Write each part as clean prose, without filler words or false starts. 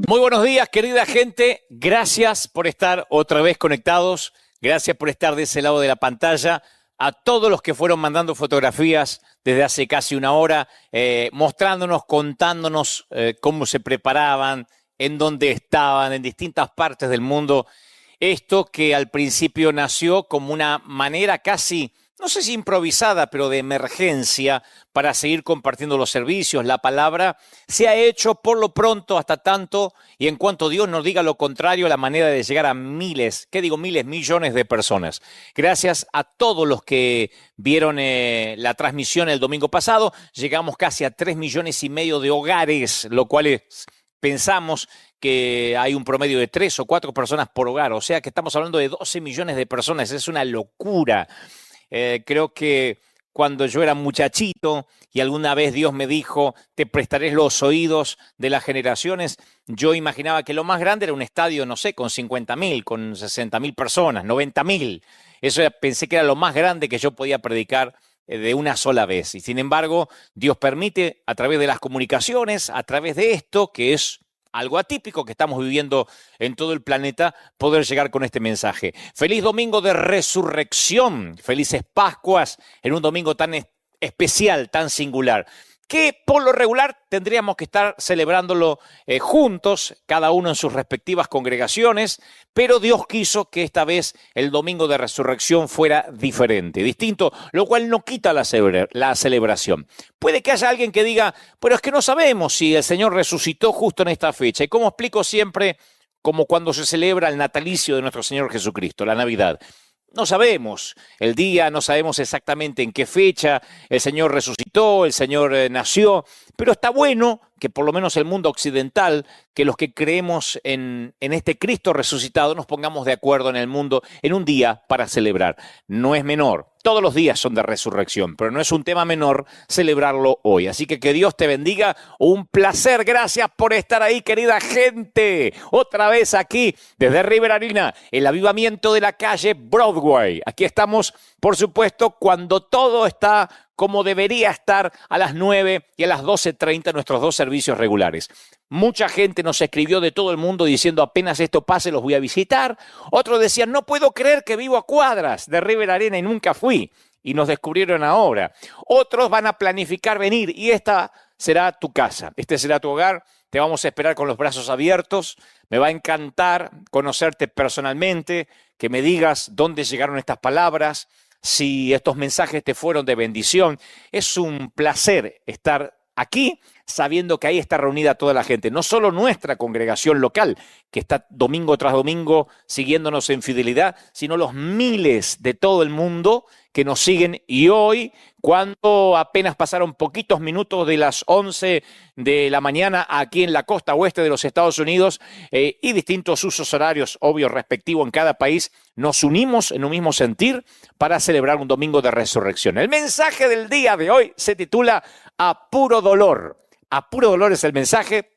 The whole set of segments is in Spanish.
Muy buenos días, querida gente. Gracias por estar otra vez conectados. Gracias por estar de ese lado de la pantalla. A todos los que fueron mandando fotografías desde hace casi una hora, mostrándonos, contándonos cómo se preparaban, en dónde estaban, en distintas partes del mundo. Esto que al principio nació como una manera casi, no sé si improvisada, pero de emergencia para seguir compartiendo los servicios, la palabra, se ha hecho por lo pronto hasta tanto, y en cuanto Dios nos diga lo contrario, la manera de llegar a miles, ¿qué digo miles? Millones de personas. Gracias a todos los que vieron la transmisión el domingo pasado, llegamos casi a 3,5 millones de hogares, lo cual es, pensamos que hay un promedio de 3 o 4 personas por hogar, o sea que estamos hablando de 12 millones de personas, es una locura. Creo que cuando yo era muchachito y alguna vez Dios me dijo, te prestaré los oídos de las generaciones, yo imaginaba que lo más grande era un estadio, no sé, con 50,000, con 60,000 personas, 90,000. Eso pensé que era lo más grande que yo podía predicar de una sola vez. Y sin embargo, Dios permite a través de las comunicaciones, a través de esto, que es algo atípico que estamos viviendo en todo el planeta, poder llegar con este mensaje. Feliz domingo de resurrección, felices Pascuas en un domingo tan especial, tan singular, que por lo regular tendríamos que estar celebrándolo juntos, cada uno en sus respectivas congregaciones, pero Dios quiso que esta vez el domingo de resurrección fuera diferente, distinto, lo cual no quita la celebración. Puede que haya alguien que diga, pero es que no sabemos si el Señor resucitó justo en esta fecha. Y como explico siempre, como cuando se celebra el natalicio de nuestro Señor Jesucristo, la Navidad. No sabemos el día, no sabemos exactamente en qué fecha el Señor resucitó, el Señor nació, pero está bueno que por lo menos el mundo occidental, que los que creemos en este Cristo resucitado nos pongamos de acuerdo en el mundo en un día para celebrar. No es menor, todos los días son de resurrección, pero no es un tema menor celebrarlo hoy. Así que Dios te bendiga, un placer, gracias por estar ahí, querida gente. Otra vez aquí, desde River Arena, el avivamiento de la calle Broadway. Aquí estamos, por supuesto, cuando todo está como debería estar a las 9 y a las 12:30 nuestros dos servicios regulares. Mucha gente nos escribió de todo el mundo diciendo apenas esto pase los voy a visitar. Otros decían no puedo creer que vivo a cuadras de River Arena y nunca fui. Y nos descubrieron ahora. Otros van a planificar venir y esta será tu casa, este será tu hogar. Te vamos a esperar con los brazos abiertos. Me va a encantar conocerte personalmente, que me digas dónde llegaron estas palabras, si estos mensajes te fueron de bendición. Es un placer estar aquí sabiendo que ahí está reunida toda la gente, no solo nuestra congregación local, que está domingo tras domingo siguiéndonos en fidelidad, sino los miles de todo el mundo que nos siguen. Y hoy, cuando apenas pasaron poquitos minutos de las 11 de la mañana aquí en la costa oeste de los Estados Unidos y distintos usos horarios, obvio, respectivos en cada país, nos unimos en un mismo sentir para celebrar un domingo de resurrección. El mensaje del día de hoy se titula A puro dolor. A puro dolor es el mensaje.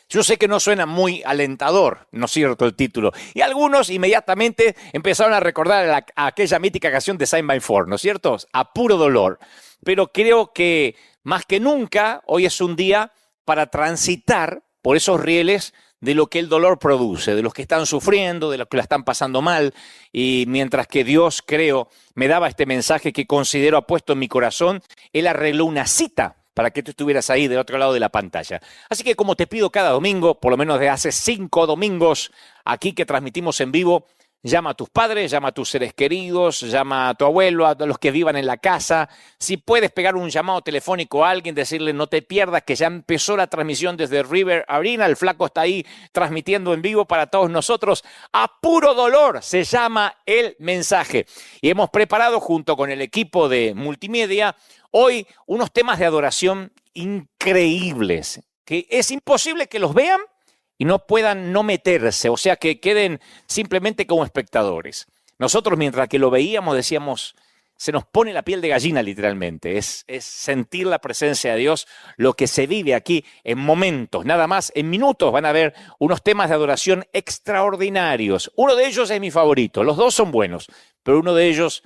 Yo sé que no suena muy alentador, ¿no es cierto?, el título. Y algunos inmediatamente empezaron a recordar aquella mítica canción de Saint by Four, ¿no es cierto? A puro dolor. Pero creo que más que nunca hoy es un día para transitar por esos rieles de lo que el dolor produce, de los que están sufriendo, de los que la están pasando mal. Y mientras que Dios, creo, me daba este mensaje que considero ha puesto en mi corazón, Él arregló una cita para que tú estuvieras ahí del otro lado de la pantalla. Así que como te pido cada domingo, por lo menos de hace 5 domingos aquí que transmitimos en vivo, llama a tus padres, llama a tus seres queridos, llama a tu abuelo, a los que vivan en la casa. Si puedes pegar un llamado telefónico a alguien, decirle no te pierdas que ya empezó la transmisión desde River Arena, el flaco está ahí transmitiendo en vivo para todos nosotros. A puro dolor se llama el mensaje. Y hemos preparado junto con el equipo de multimedia hoy unos temas de adoración increíbles, que es imposible que los vean y no puedan no meterse, o sea, que queden simplemente como espectadores. Nosotros, mientras que lo veíamos, decíamos, se nos pone la piel de gallina literalmente. Es sentir la presencia de Dios, lo que se vive aquí en momentos, nada más, en minutos van a ver unos temas de adoración extraordinarios. Uno de ellos es mi favorito, los dos son buenos, pero uno de ellos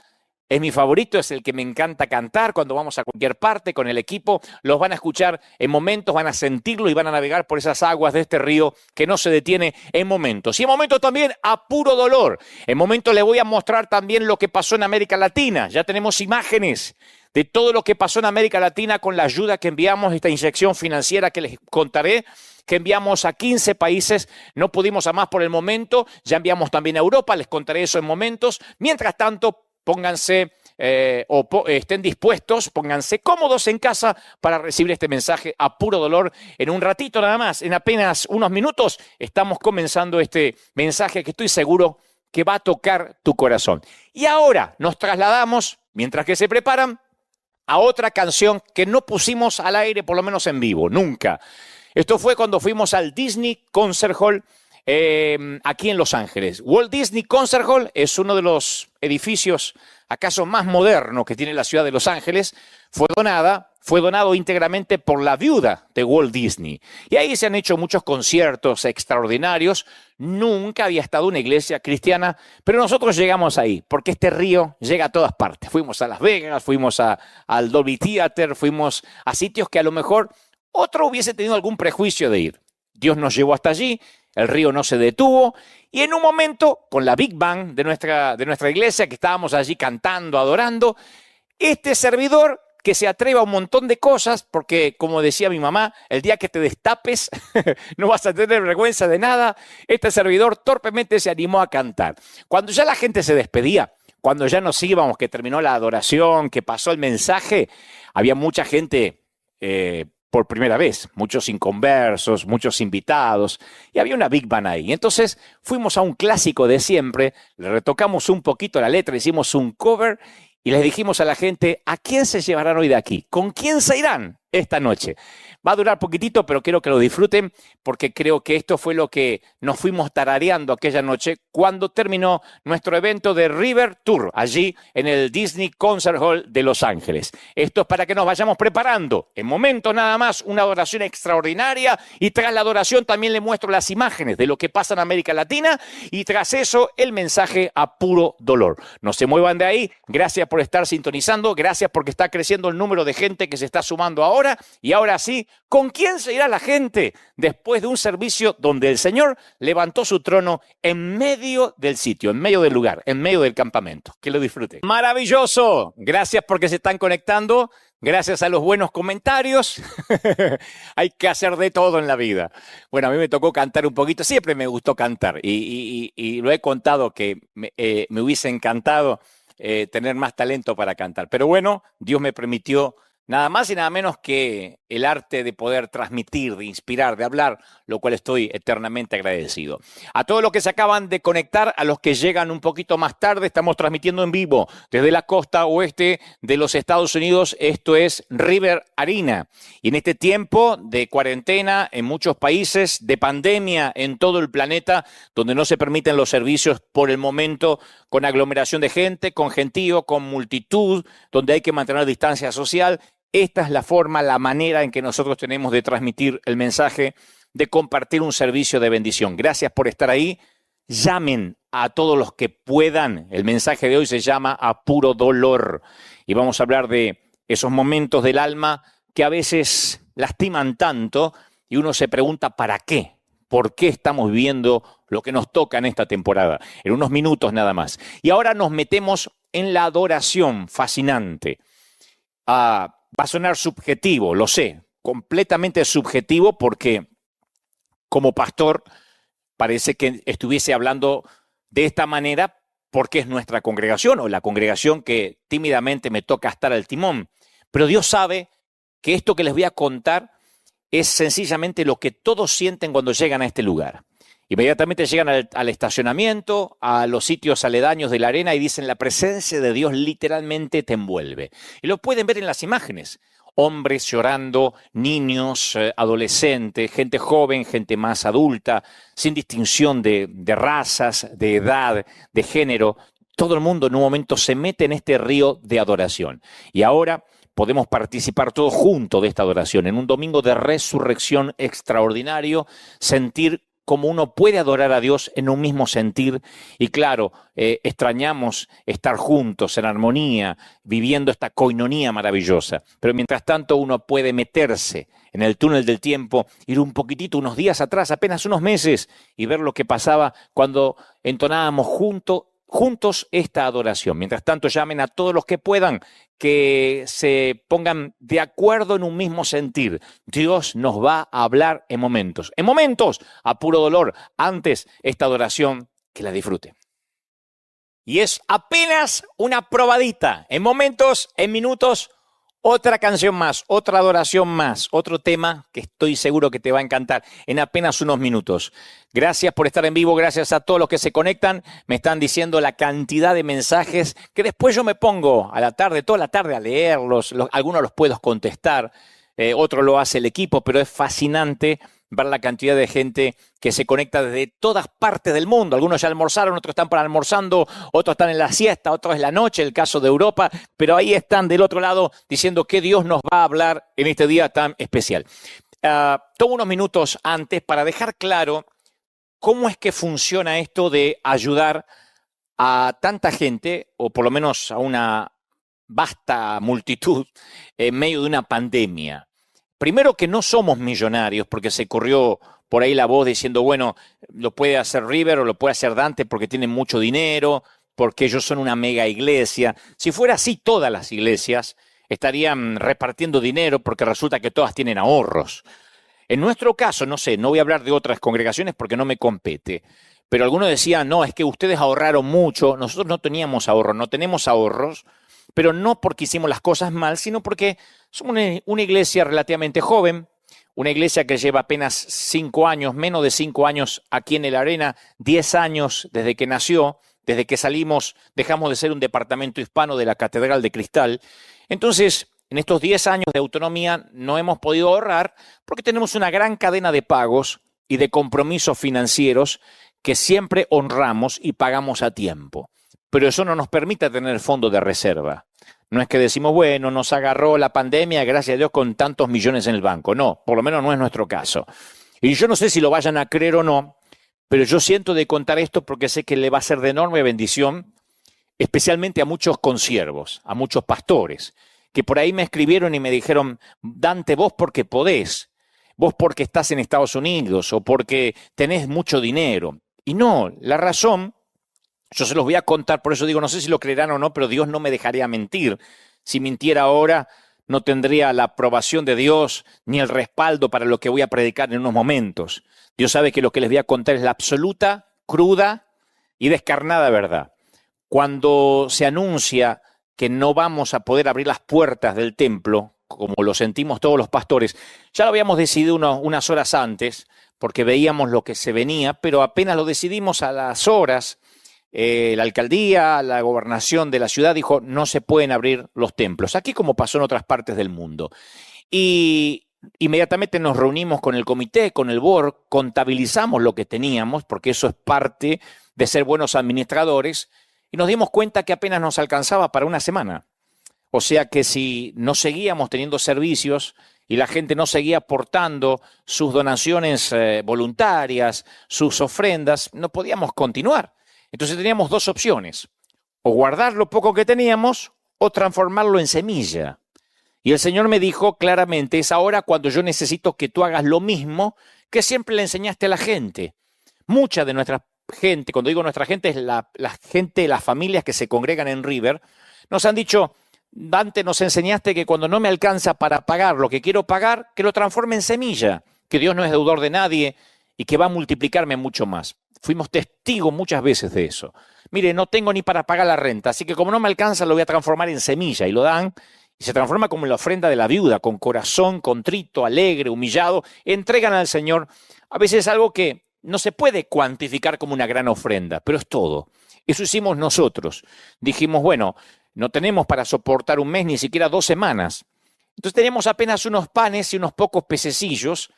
es mi favorito, es el que me encanta cantar cuando vamos a cualquier parte con el equipo. Los van a escuchar en momentos, van a sentirlo y van a navegar por esas aguas de este río que no se detiene en momentos. Y en momentos también a puro dolor. En momentos les voy a mostrar también lo que pasó en América Latina. Ya tenemos imágenes de todo lo que pasó en América Latina con la ayuda que enviamos, esta inyección financiera que les contaré, que enviamos a 15 países, no pudimos a más por el momento, ya enviamos también a Europa, les contaré eso en momentos. Mientras tanto, pónganse estén dispuestos, pónganse cómodos en casa para recibir este mensaje a puro dolor. En un ratito nada más, en apenas unos minutos, estamos comenzando este mensaje que estoy seguro que va a tocar tu corazón. Y ahora nos trasladamos, mientras que se preparan, a otra canción que no pusimos al aire, por lo menos en vivo, nunca. Esto fue cuando fuimos al Disney Concert Hall aquí en Los Ángeles. Walt Disney Concert Hall es uno de los edificios acaso más modernos que tiene la ciudad de Los Ángeles. Fue donado íntegramente por la viuda de Walt Disney. Y ahí se han hecho muchos conciertos extraordinarios. Nunca había estado una iglesia cristiana, pero nosotros llegamos ahí, porque este río llega a todas partes. Fuimos a Las Vegas, fuimos al Dolby Theater, fuimos a sitios que a lo mejor otro hubiese tenido algún prejuicio de ir. Dios nos llevó hasta allí, el río no se detuvo, y en un momento, con la Big Bang de nuestra iglesia, que estábamos allí cantando, adorando, este servidor que se atreva a un montón de cosas, porque como decía mi mamá, el día que te destapes no vas a tener vergüenza de nada, este servidor torpemente se animó a cantar. Cuando ya la gente se despedía, cuando ya nos íbamos, que terminó la adoración, que pasó el mensaje, había mucha gente por primera vez, muchos inconversos, muchos invitados, y había una Big Band ahí. Entonces fuimos a un clásico de siempre, le retocamos un poquito la letra, hicimos un cover y les dijimos a la gente, ¿a quién se llevarán hoy de aquí? ¿Con quién se irán esta noche? Va a durar poquitito, pero quiero que lo disfruten porque creo que esto fue lo que nos fuimos tarareando aquella noche cuando terminó nuestro evento de River Tour, allí en el Disney Concert Hall de Los Ángeles. Esto es para que nos vayamos preparando. En momentos nada más, una adoración extraordinaria y tras la adoración también le muestro las imágenes de lo que pasa en América Latina y tras eso el mensaje a puro dolor. No se muevan de ahí. Gracias por estar sintonizando. Gracias porque está creciendo el número de gente que se está sumando ahora. Y ahora sí, ¿con quién se irá la gente después de un servicio donde el Señor levantó su trono en medio del sitio, en medio del lugar, en medio del campamento? Que lo disfruten. ¡Maravilloso! Gracias porque se están conectando. Gracias a los buenos comentarios. Hay que hacer de todo en la vida. Bueno, a mí me tocó cantar un poquito. Siempre me gustó cantar y lo he contado que me hubiese encantado tener más talento para cantar. Pero bueno, Dios me permitió nada más y nada menos que el arte de poder transmitir, de inspirar, de hablar, lo cual estoy eternamente agradecido. A todos los que se acaban de conectar, a los que llegan un poquito más tarde, estamos transmitiendo en vivo desde la costa oeste de los Estados Unidos. Esto es River Arena. Y en este tiempo de cuarentena en muchos países, de pandemia en todo el planeta, donde no se permiten los servicios por el momento con aglomeración de gente, con gentío, con multitud, donde hay que mantener distancia social, esta es la forma, la manera en que nosotros tenemos de transmitir el mensaje, de compartir un servicio de bendición. Gracias por estar ahí. Llamen a todos los que puedan. El mensaje de hoy se llama A Puro Dolor. Y vamos a hablar de esos momentos del alma que a veces lastiman tanto y uno se pregunta ¿para qué? ¿Por qué estamos viviendo lo que nos toca en esta temporada? En unos minutos nada más. Y ahora nos metemos en la adoración fascinante. Va a sonar subjetivo, lo sé, completamente subjetivo porque como pastor parece que estuviese hablando de esta manera porque es nuestra congregación o la congregación que tímidamente me toca estar al timón. Pero Dios sabe que esto que les voy a contar es sencillamente lo que todos sienten cuando llegan a este lugar. Inmediatamente llegan al estacionamiento, a los sitios aledaños de la arena y dicen la presencia de Dios literalmente te envuelve. Y lo pueden ver en las imágenes. Hombres llorando, niños, adolescentes, gente joven, gente más adulta, sin distinción de razas, de edad, de género. Todo el mundo en un momento se mete en este río de adoración. Y ahora podemos participar todos juntos de esta adoración. En un domingo de resurrección extraordinario, sentir cómo uno puede adorar a Dios en un mismo sentir. Y claro, extrañamos estar juntos, en armonía, viviendo esta coinonía maravillosa. Pero mientras tanto uno puede meterse en el túnel del tiempo, ir un poquitito, unos días atrás, apenas unos meses, y ver lo que pasaba cuando entonábamos juntos esta adoración. Mientras tanto, llamen a todos los que puedan, que se pongan de acuerdo en un mismo sentir. Dios nos va a hablar en momentos, a puro dolor. Antes, esta adoración, que la disfrute. Y es apenas una probadita, en momentos, en minutos, otra canción más, otra adoración más, otro tema que estoy seguro que te va a encantar en apenas unos minutos. Gracias por estar en vivo, gracias a todos los que se conectan. Me están diciendo la cantidad de mensajes que después yo me pongo a la tarde, toda la tarde a leerlos. Algunos los puedo contestar, otro lo hace el equipo, pero es fascinante ver la cantidad de gente que se conecta desde todas partes del mundo. Algunos ya almorzaron, otros están para almorzando, otros están en la siesta, otros en la noche, el caso de Europa, pero ahí están del otro lado diciendo que Dios nos va a hablar en este día tan especial. Tomo unos minutos antes para dejar claro cómo es que funciona esto de ayudar a tanta gente, o por lo menos a una vasta multitud, en medio de una pandemia. Primero, que no somos millonarios, porque se corrió por ahí la voz diciendo, bueno, lo puede hacer River o lo puede hacer Dante porque tienen mucho dinero, porque ellos son una mega iglesia. Si fuera así, todas las iglesias estarían repartiendo dinero porque resulta que todas tienen ahorros. En nuestro caso, no sé, no voy a hablar de otras congregaciones porque no me compete, pero algunos decían, no, es que ustedes ahorraron mucho, nosotros no teníamos ahorros, no tenemos ahorros, pero no porque hicimos las cosas mal, sino porque somos una iglesia relativamente joven, una iglesia que lleva apenas 5 años, menos de 5 años aquí en el Arena, 10 años desde que nació, desde que salimos, dejamos de ser un departamento hispano de la Catedral de Cristal. Entonces, en estos 10 años de autonomía no hemos podido ahorrar porque tenemos una gran cadena de pagos y de compromisos financieros que siempre honramos y pagamos a tiempo. Pero eso no nos permite tener fondo de reserva. No es que decimos, bueno, nos agarró la pandemia, gracias a Dios, con tantos millones en el banco. No, por lo menos no es nuestro caso. Y yo no sé si lo vayan a creer o no, pero yo siento de contar esto porque sé que le va a ser de enorme bendición, especialmente a muchos consiervos, a muchos pastores, que por ahí me escribieron y me dijeron, Dante, vos porque podés, vos porque estás en Estados Unidos o porque tenés mucho dinero. Y no, la razón... Yo se los voy a contar, por eso digo, no sé si lo creerán o no, pero Dios no me dejaría mentir. Si mintiera ahora, no tendría la aprobación de Dios ni el respaldo para lo que voy a predicar en unos momentos. Dios sabe que lo que les voy a contar es la absoluta, cruda y descarnada verdad. Cuando se anuncia que no vamos a poder abrir las puertas del templo, como lo sentimos todos los pastores, ya lo habíamos decidido unas horas antes, porque veíamos lo que se venía, pero apenas lo decidimos a las horas, la alcaldía, la gobernación de la ciudad dijo no se pueden abrir los templos, aquí como pasó en otras partes del mundo. Y inmediatamente nos reunimos con el comité, con el board, contabilizamos lo que teníamos, porque eso es parte de ser buenos administradores, y nos dimos cuenta que apenas nos alcanzaba para una semana. O sea que si no seguíamos teniendo servicios y la gente no seguía aportando sus donaciones voluntarias, sus ofrendas, no podíamos continuar. Entonces teníamos dos opciones, o guardar lo poco que teníamos o transformarlo en semilla. Y el Señor me dijo claramente, es ahora cuando yo necesito que tú hagas lo mismo que siempre le enseñaste a la gente. Mucha de nuestra gente, cuando digo nuestra gente, es la gente, las familias que se congregan en River, nos han dicho, Dante, nos enseñaste que cuando no me alcanza para pagar lo que quiero pagar, que lo transforme en semilla, que Dios no es deudor de nadie y que va a multiplicarme mucho más. Fuimos testigos muchas veces de eso. Mire, no tengo ni para pagar la renta, así que como no me alcanza lo voy a transformar en semilla. Y lo dan y se transforma como en la ofrenda de la viuda, con corazón contrito, alegre, humillado. Entregan al Señor a veces algo que no se puede cuantificar como una gran ofrenda, pero es todo. Eso hicimos nosotros. Dijimos, bueno, no tenemos para soportar un mes, ni siquiera 2 semanas. Entonces teníamos apenas unos panes y unos pocos pececillos.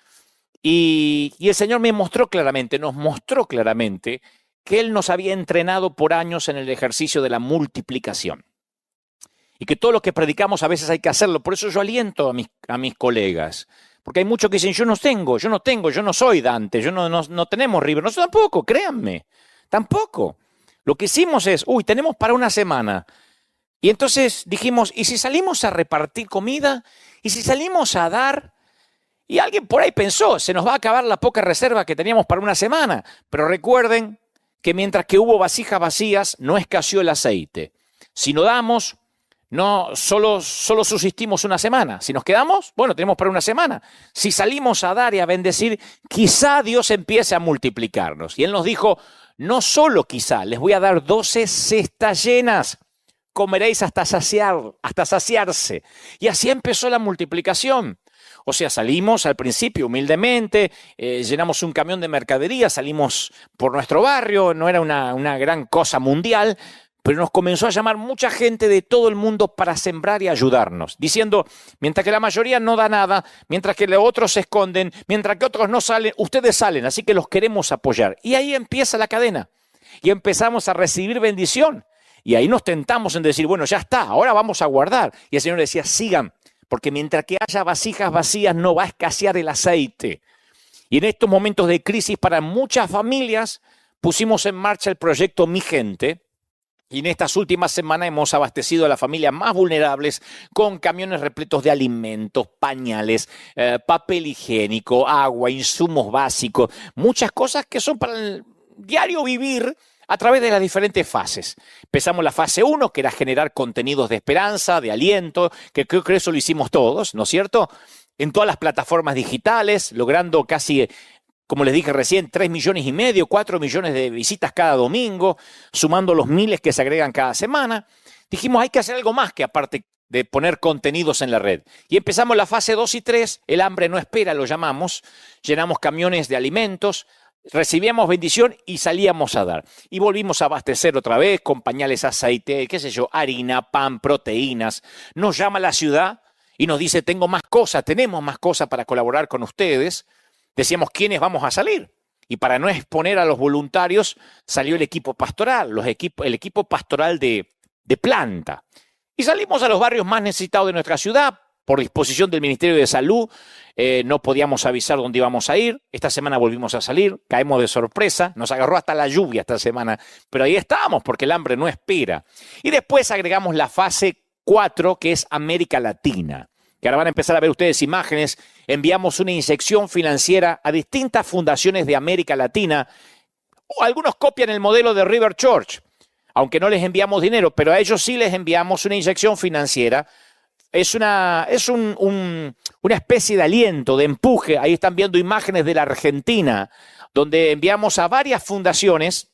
Y el Señor nos mostró claramente que Él nos había entrenado por años en el ejercicio de la multiplicación. Y que todo lo que predicamos a veces hay que hacerlo. Por eso yo aliento a mis colegas. Porque hay muchos que dicen, yo no soy Dante, no tenemos River. Nosotros tampoco, créanme, tampoco. Lo que hicimos es, tenemos para una semana. Y entonces dijimos, ¿y si salimos a repartir comida? ¿Y si salimos a dar? Y alguien por ahí pensó, se nos va a acabar la poca reserva que teníamos para una semana. Pero recuerden que mientras que hubo vasijas vacías, no escaseó el aceite. Si no damos, no solo subsistimos una semana. Si nos quedamos, bueno, tenemos para una semana. Si salimos a dar y a bendecir, quizá Dios empiece a multiplicarnos. Y Él nos dijo, no solo quizá, les voy a dar 12 cestas llenas. Comeréis hasta saciarse. Y así empezó la multiplicación. O sea, salimos al principio humildemente, llenamos un camión de mercadería, salimos por nuestro barrio, no era una gran cosa mundial, pero nos comenzó a llamar mucha gente de todo el mundo para sembrar y ayudarnos, diciendo, mientras que la mayoría no da nada, mientras que los otros se esconden, mientras que otros no salen, ustedes salen, así que los queremos apoyar. Y ahí empieza la cadena, y empezamos a recibir bendición, y ahí nos tentamos en decir, bueno, ya está, ahora vamos a guardar. Y el Señor decía, sigan, porque mientras que haya vasijas vacías no va a escasear el aceite. Y en estos momentos de crisis para muchas familias pusimos en marcha el proyecto Mi Gente, y en estas últimas semanas hemos abastecido a las familias más vulnerables con camiones repletos de alimentos, pañales, papel higiénico, agua, insumos básicos, muchas cosas que son para el diario vivir a través de las diferentes fases. Empezamos la fase 1, que era generar contenidos de esperanza, de aliento, que creo que eso lo hicimos todos, ¿no es cierto? En todas las plataformas digitales, logrando casi, como les dije recién, 3,5 millones, 4 millones de visitas cada domingo, sumando los miles que se agregan cada semana. Dijimos, hay que hacer algo más que aparte de poner contenidos en la red. Y empezamos la fase 2 y 3, el hambre no espera, lo llamamos, llenamos camiones de alimentos, recibíamos bendición y salíamos a dar. Y volvimos a abastecer otra vez con pañales, aceite, qué sé yo, harina, pan, proteínas. Nos llama la ciudad y nos dice, tenemos más cosas para colaborar con ustedes. Decíamos, ¿quiénes vamos a salir? Y para no exponer a los voluntarios, salió el equipo pastoral, el equipo pastoral de planta. Y salimos a los barrios más necesitados de nuestra ciudad. Por disposición del Ministerio de Salud, no podíamos avisar dónde íbamos a ir. Esta semana volvimos a salir, caemos de sorpresa, nos agarró hasta la lluvia esta semana, pero ahí estábamos porque el hambre no espera. Y después agregamos la fase 4, que es América Latina, que ahora van a empezar a ver ustedes imágenes. Enviamos una inyección financiera a distintas fundaciones de América Latina. Algunos copian el modelo de River Church, aunque no les enviamos dinero, pero a ellos sí les enviamos una inyección financiera. Es una especie de aliento, de empuje. Ahí están viendo imágenes de la Argentina, donde enviamos a varias fundaciones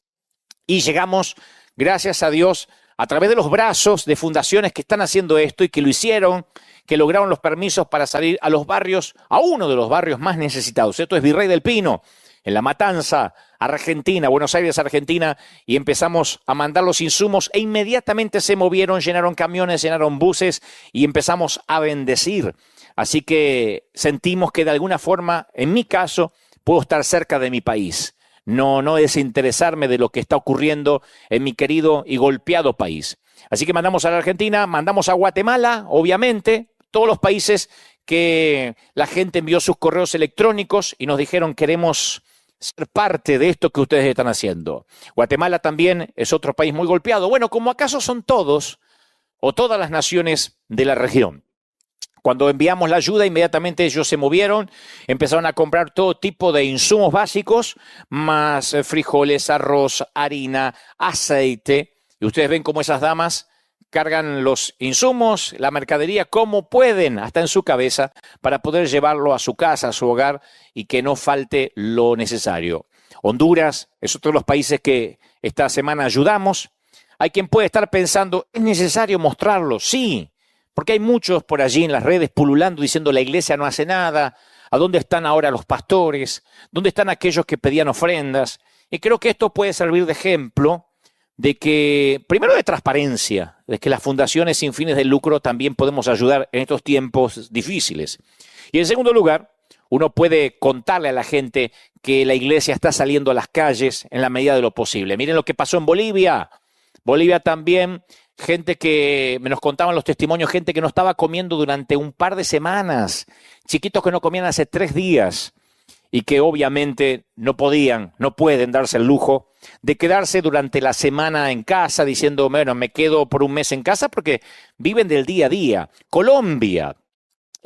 y llegamos, gracias a Dios, a través de los brazos de fundaciones que están haciendo esto y que lo hicieron, que lograron los permisos para salir a los barrios, a uno de los barrios más necesitados. Esto es Virrey del Pino, en La Matanza, Argentina, Buenos Aires, Argentina, y empezamos a mandar los insumos e inmediatamente se movieron, llenaron camiones, llenaron buses y empezamos a bendecir. Así que sentimos que de alguna forma, en mi caso, puedo estar cerca de mi país. No desinteresarme de lo que está ocurriendo en mi querido y golpeado país. Así que mandamos a la Argentina, mandamos a Guatemala, obviamente, todos los países que la gente envió sus correos electrónicos y nos dijeron queremos ser parte de esto que ustedes están haciendo. Guatemala también es otro país muy golpeado. Bueno, como acaso son todos o todas las naciones de la región. Cuando enviamos la ayuda, inmediatamente ellos se movieron, empezaron a comprar todo tipo de insumos básicos, más frijoles, arroz, harina, aceite. Y ustedes ven cómo esas damas cargan los insumos, la mercadería, como pueden, hasta en su cabeza, para poder llevarlo a su casa, a su hogar, y que no falte lo necesario. Honduras es otro de los países que esta semana ayudamos. Hay quien puede estar pensando, ¿es necesario mostrarlo? Sí, porque hay muchos por allí en las redes pululando diciendo la iglesia no hace nada. ¿A dónde están ahora los pastores? ¿Dónde están aquellos que pedían ofrendas? Y creo que esto puede servir de ejemplo de que, primero, de transparencia, de que las fundaciones sin fines de lucro también podemos ayudar en estos tiempos difíciles. Y en segundo lugar, uno puede contarle a la gente que la iglesia está saliendo a las calles en la medida de lo posible. Miren lo que pasó en Bolivia. Bolivia también gente que me nos contaban los testimonios, gente que no estaba comiendo durante un par de semanas, chiquitos que no comían hace 3 días y que obviamente no pueden darse el lujo de quedarse durante la semana en casa diciendo, bueno, me quedo por un mes en casa porque viven del día a día. Colombia.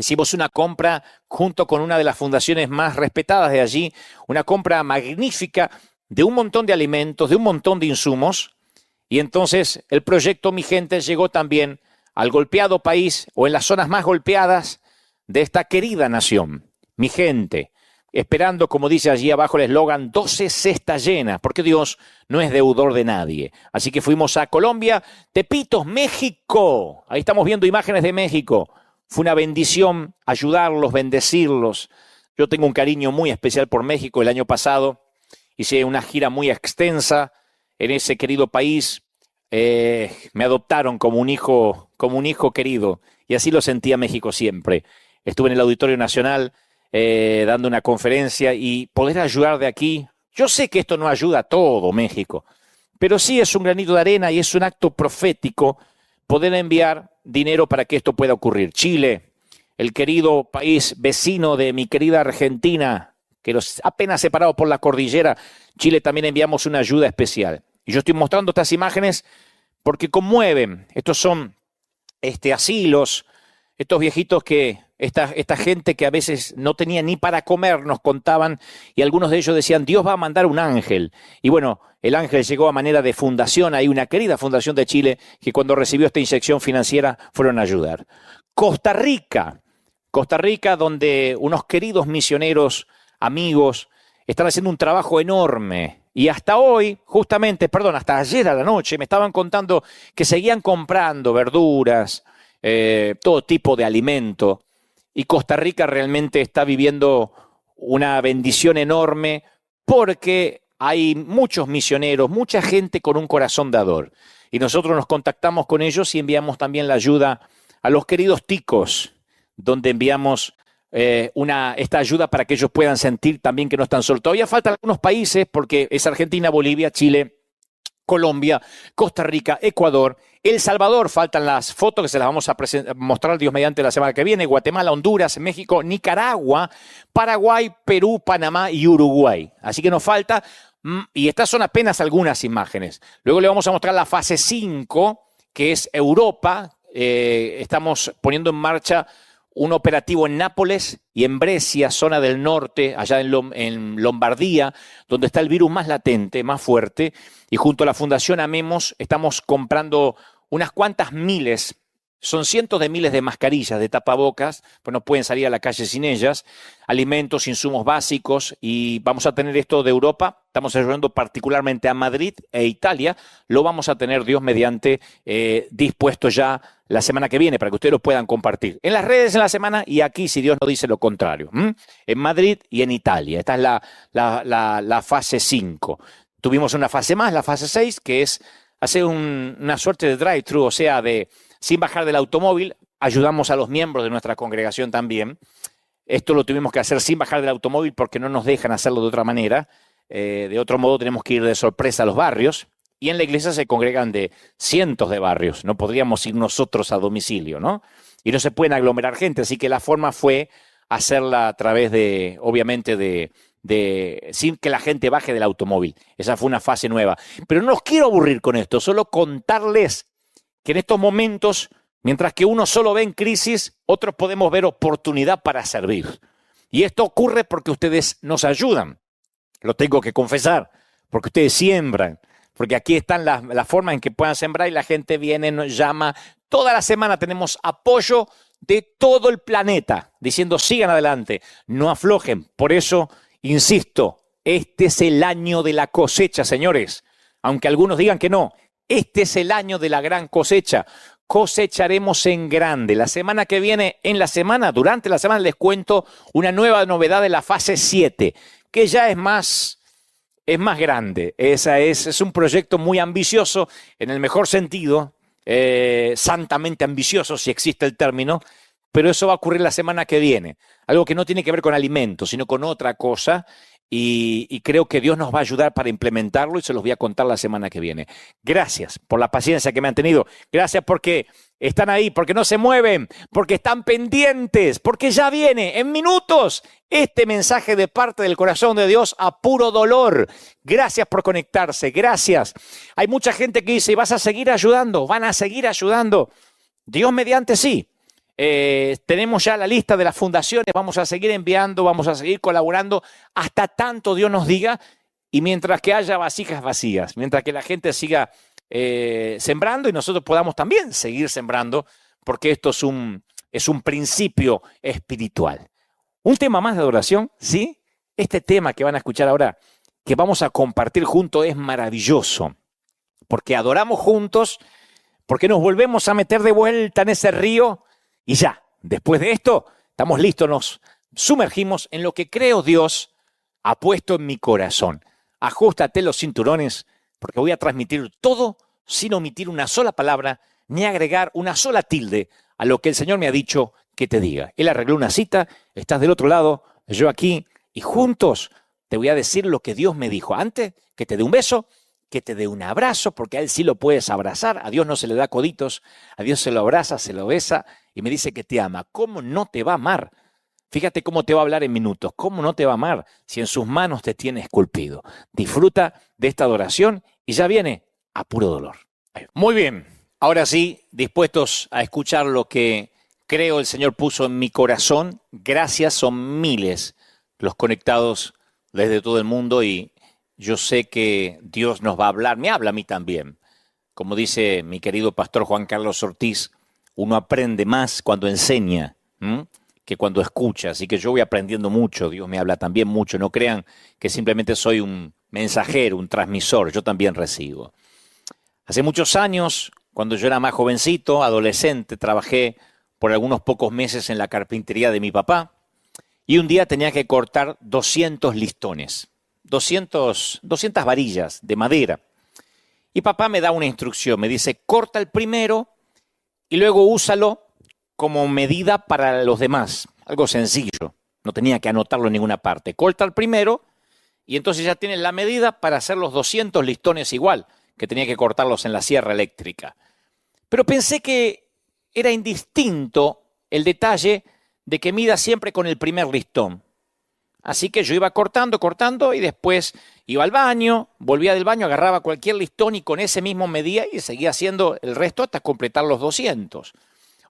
Hicimos una compra junto con una de las fundaciones más respetadas de allí, una compra magnífica de un montón de alimentos, de un montón de insumos. Y entonces el proyecto Mi Gente llegó también al golpeado país o en las zonas más golpeadas de esta querida nación. Mi gente, esperando, como dice allí abajo el eslogan, 12 cestas llenas, porque Dios no es deudor de nadie. Así que fuimos a Colombia, Tepitos, México. Ahí estamos viendo imágenes de México. Fue una bendición ayudarlos, bendecirlos. Yo tengo un cariño muy especial por México. El año pasado hice una gira muy extensa en ese querido país. Me adoptaron como un hijo querido. Y así lo sentía México siempre. Estuve en el Auditorio Nacional dando una conferencia y poder ayudar de aquí. Yo sé que esto no ayuda a todo México, pero sí es un granito de arena y es un acto profético poder enviar dinero para que esto pueda ocurrir. Chile, el querido país vecino de mi querida Argentina, que los apenas separado por la cordillera, Chile también enviamos una ayuda especial. Y yo estoy mostrando estas imágenes porque conmueven. Estos son asilos, estos viejitos que, esta gente que a veces no tenía ni para comer, nos contaban, y algunos de ellos decían, Dios va a mandar un ángel. Y bueno, el ángel llegó a manera de fundación, hay una querida fundación de Chile que cuando recibió esta inyección financiera fueron a ayudar. Costa Rica, donde unos queridos misioneros, amigos, están haciendo un trabajo enorme. Y hasta hoy, hasta ayer a la noche, me estaban contando que seguían comprando verduras, todo tipo de alimento. Y Costa Rica realmente está viviendo una bendición enorme porque hay muchos misioneros, mucha gente con un corazón dador. Y nosotros nos contactamos con ellos y enviamos también la ayuda a los queridos ticos, donde enviamos esta ayuda para que ellos puedan sentir también que no están solos. Todavía faltan algunos países porque es Argentina, Bolivia, Chile, Colombia, Costa Rica, Ecuador, El Salvador, faltan las fotos que se las vamos a mostrar Dios mediante la semana que viene, Guatemala, Honduras, México, Nicaragua, Paraguay, Perú, Panamá y Uruguay. Así que nos falta, y estas son apenas algunas imágenes. Luego le vamos a mostrar la fase 5, que es Europa. Estamos poniendo en marcha un operativo en Nápoles y en Brescia, zona del norte, allá en Lombardía, donde está el virus más latente, más fuerte, y junto a la Fundación Amemos estamos comprando unas cuantas miles, son cientos de miles de mascarillas, de tapabocas, pues no pueden salir a la calle sin ellas, alimentos, insumos básicos, y vamos a tener esto de Europa, estamos ayudando particularmente a Madrid e Italia, lo vamos a tener Dios mediante dispuesto ya la semana que viene para que ustedes lo puedan compartir en las redes en la semana y aquí si Dios no dice lo contrario, en Madrid y en Italia. Esta es la fase 5. Tuvimos una fase más, la fase 6, que es hacer una suerte de drive-thru, o sea, sin bajar del automóvil, ayudamos a los miembros de nuestra congregación también. Esto lo tuvimos que hacer sin bajar del automóvil porque no nos dejan hacerlo de otra manera. De otro modo tenemos que ir de sorpresa a los barrios. Y en la iglesia se congregan de cientos de barrios. No podríamos ir nosotros a domicilio, ¿no? Y no se pueden aglomerar gente. Así que la forma fue hacerla a través de, obviamente, sin que la gente baje del automóvil. Esa fue una fase nueva. Pero no los quiero aburrir con esto. Solo contarles que en estos momentos, mientras que uno solo ve en crisis, otros podemos ver oportunidad para servir. Y esto ocurre porque ustedes nos ayudan. Lo tengo que confesar. Porque ustedes siembran. Porque aquí están las formas en que puedan sembrar y la gente viene, nos llama. Toda la semana tenemos apoyo de todo el planeta, diciendo sigan adelante, no aflojen. Por eso, insisto, este es el año de la cosecha, señores. Aunque algunos digan que no, este es el año de la gran cosecha. Cosecharemos en grande. La semana que viene, durante la semana les cuento una nueva novedad de la fase 7, que ya es más grande. Es un proyecto muy ambicioso, en el mejor sentido, santamente ambicioso, si existe el término, pero eso va a ocurrir la semana que viene. Algo que no tiene que ver con alimentos, sino con otra cosa. y creo que Dios nos va a ayudar para implementarlo y se los voy a contar la semana que viene. Gracias por la paciencia que me han tenido. Gracias porque están ahí, porque no se mueven, porque están pendientes, porque ya viene en minutos este mensaje de parte del corazón de Dios a puro dolor. Gracias por conectarse, gracias. Hay mucha gente que dice, vas a seguir ayudando, van a seguir ayudando. Dios mediante sí. Tenemos ya la lista de las fundaciones, vamos a seguir enviando, vamos a seguir colaborando hasta tanto Dios nos diga, y mientras que haya vasijas vacías, mientras que la gente siga sembrando y nosotros podamos también seguir sembrando, porque esto es un principio espiritual. Un tema más de adoración, ¿sí? Este tema que van a escuchar ahora, que vamos a compartir juntos, es maravilloso, porque adoramos juntos, porque nos volvemos a meter de vuelta en ese río. Y ya, después de esto, estamos listos, nos sumergimos en lo que creo Dios ha puesto en mi corazón. Ajustate los cinturones, porque voy a transmitir todo sin omitir una sola palabra, ni agregar una sola tilde a lo que el Señor me ha dicho que te diga. Él arregló una cita, estás del otro lado, yo aquí, y juntos te voy a decir lo que Dios me dijo. Antes que te dé un beso, que te dé un abrazo, porque a Él sí lo puedes abrazar. A Dios no se le da coditos, a Dios se lo abraza, se lo besa, y me dice que te ama. ¿Cómo no te va a amar? Fíjate cómo te va a hablar en minutos. ¿Cómo no te va a amar si en sus manos te tiene esculpido? Disfruta de esta adoración y ya viene a puro dolor. Muy bien. Ahora sí, dispuestos a escuchar lo que creo el Señor puso en mi corazón. Gracias, son miles los conectados desde todo el mundo y yo sé que Dios nos va a hablar. Me habla a mí también. Como dice mi querido pastor Juan Carlos Ortiz, uno aprende más cuando enseña que cuando escucha. Así que yo voy aprendiendo mucho. Dios me habla también mucho. No crean que simplemente soy un mensajero, un transmisor. Yo también recibo. Hace muchos años, cuando yo era más jovencito, adolescente, trabajé por algunos pocos meses en la carpintería de mi papá. Y un día tenía que cortar 200 listones, 200 varillas de madera. Y papá me da una instrucción. Me dice, corta el primero y luego úsalo como medida para los demás. Algo sencillo, no tenía que anotarlo en ninguna parte. Corta el primero y entonces ya tienes la medida para hacer los 200 listones igual, que tenía que cortarlos en la sierra eléctrica. Pero pensé que era indistinto el detalle de que mida siempre con el primer listón. Así que yo iba cortando y después iba al baño, volvía del baño, agarraba cualquier listón y con ese mismo medía y seguía haciendo el resto hasta completar los 200.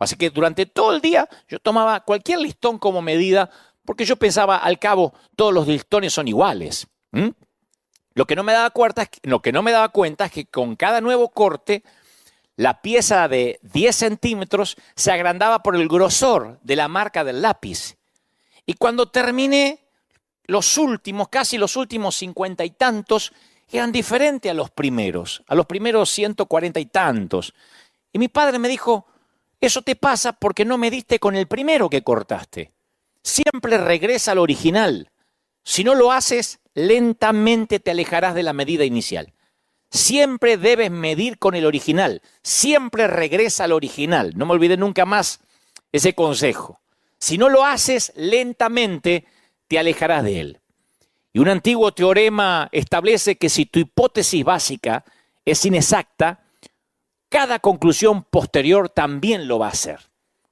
Así que durante todo el día yo tomaba cualquier listón como medida porque yo pensaba, al cabo, todos los listones son iguales. Lo que no me daba cuenta es que con cada nuevo corte, la pieza de 10 centímetros se agrandaba por el grosor de la marca del lápiz. Y cuando terminé, casi los últimos 50 y tantos, eran diferentes a los primeros 140 y tantos. Y mi padre me dijo, eso te pasa porque no mediste con el primero que cortaste. Siempre regresa al original. Si no lo haces, lentamente te alejarás de la medida inicial. Siempre debes medir con el original. Siempre regresa al original. No me olvidé nunca más ese consejo. Si no lo haces, lentamente te alejarás de él. Y un antiguo teorema establece que si tu hipótesis básica es inexacta, cada conclusión posterior también lo va a ser.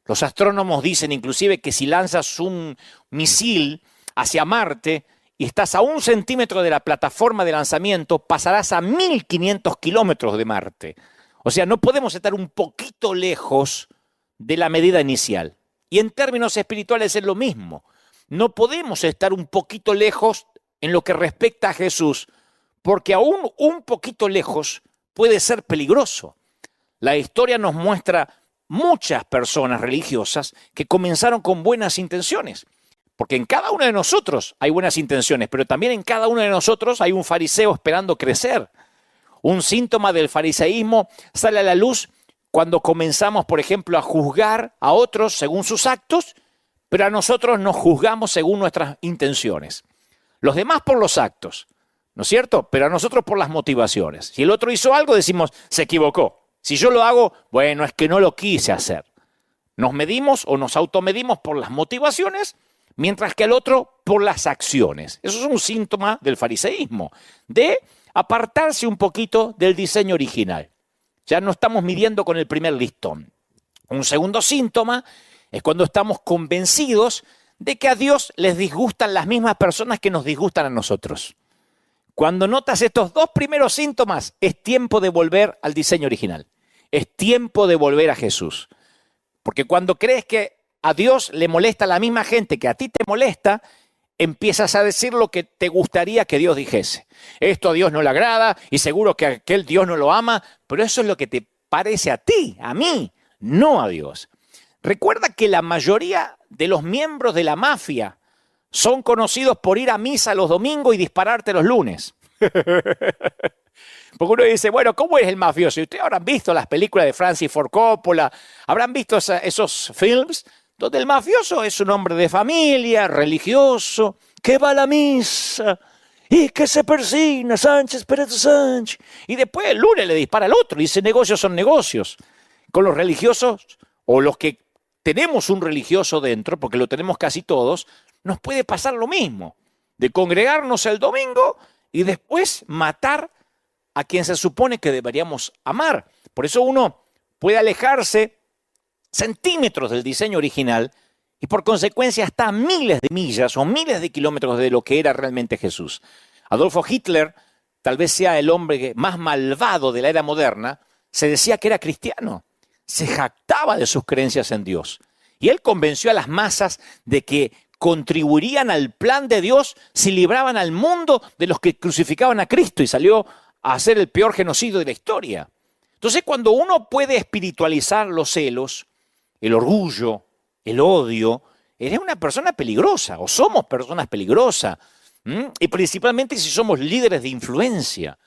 Los astrónomos dicen inclusive que si lanzas un misil hacia Marte y estás a 1 centímetro de la plataforma de lanzamiento, pasarás a 1500 kilómetros de Marte. O sea, no podemos estar un poquito lejos de la medida inicial. Y en términos espirituales es lo mismo. No podemos estar un poquito lejos en lo que respecta a Jesús, porque aún un poquito lejos puede ser peligroso. La historia nos muestra muchas personas religiosas que comenzaron con buenas intenciones, porque en cada uno de nosotros hay buenas intenciones, pero también en cada uno de nosotros hay un fariseo esperando crecer. Un síntoma del fariseísmo sale a la luz cuando comenzamos, por ejemplo, a juzgar a otros según sus actos, pero a nosotros nos juzgamos según nuestras intenciones. Los demás por los actos, ¿no es cierto? Pero a nosotros por las motivaciones. Si el otro hizo algo, decimos, se equivocó. Si yo lo hago, bueno, es que no lo quise hacer. Nos medimos o nos automedimos por las motivaciones, mientras que al otro por las acciones. Eso es un síntoma del fariseísmo, de apartarse un poquito del diseño original. Ya no estamos midiendo con el primer listón. Un segundo síntoma es cuando estamos convencidos de que a Dios les disgustan las mismas personas que nos disgustan a nosotros. Cuando notas estos dos primeros síntomas, es tiempo de volver al diseño original. Es tiempo de volver a Jesús. Porque cuando crees que a Dios le molesta la misma gente que a ti te molesta, empiezas a decir lo que te gustaría que Dios dijese. Esto a Dios no le agrada y seguro que aquel Dios no lo ama, pero eso es lo que te parece a ti, a mí, no a Dios. Recuerda que la mayoría de los miembros de la mafia son conocidos por ir a misa los domingos y dispararte los lunes. Porque uno dice, bueno, ¿cómo es el mafioso? Y ustedes habrán visto las películas de Francis Ford Coppola, habrán visto esos films donde el mafioso es un hombre de familia, religioso, que va a la misa y que se persigna, Sánchez, Pérez Sánchez. Y después el lunes le dispara al otro y dice, negocios son negocios. Con los religiosos, o los que tenemos un religioso dentro, porque lo tenemos casi todos, nos puede pasar lo mismo, de congregarnos el domingo y después matar a quien se supone que deberíamos amar. Por eso uno puede alejarse centímetros del diseño original y por consecuencia hasta miles de millas o miles de kilómetros de lo que era realmente Jesús. Adolfo Hitler, tal vez sea el hombre más malvado de la era moderna, se decía que era cristiano, se jactaba de sus creencias en Dios. Y él convenció a las masas de que contribuirían al plan de Dios si libraban al mundo de los que crucificaban a Cristo y salió a hacer el peor genocidio de la historia. Entonces, cuando uno puede espiritualizar los celos, el orgullo, el odio, eres una persona peligrosa o somos personas peligrosas. Y principalmente si somos líderes de influencia.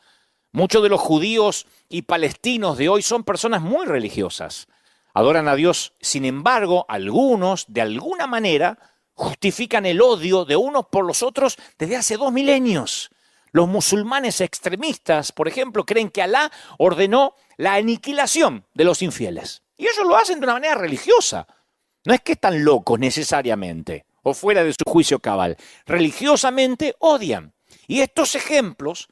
Muchos de los judíos y palestinos de hoy son personas muy religiosas. Adoran a Dios, sin embargo, algunos, de alguna manera, justifican el odio de unos por los otros desde hace 2 milenios. Los musulmanes extremistas, por ejemplo, creen que Alá ordenó la aniquilación de los infieles. Y ellos lo hacen de una manera religiosa. No es que están locos necesariamente o fuera de su juicio cabal. Religiosamente odian. Y estos ejemplos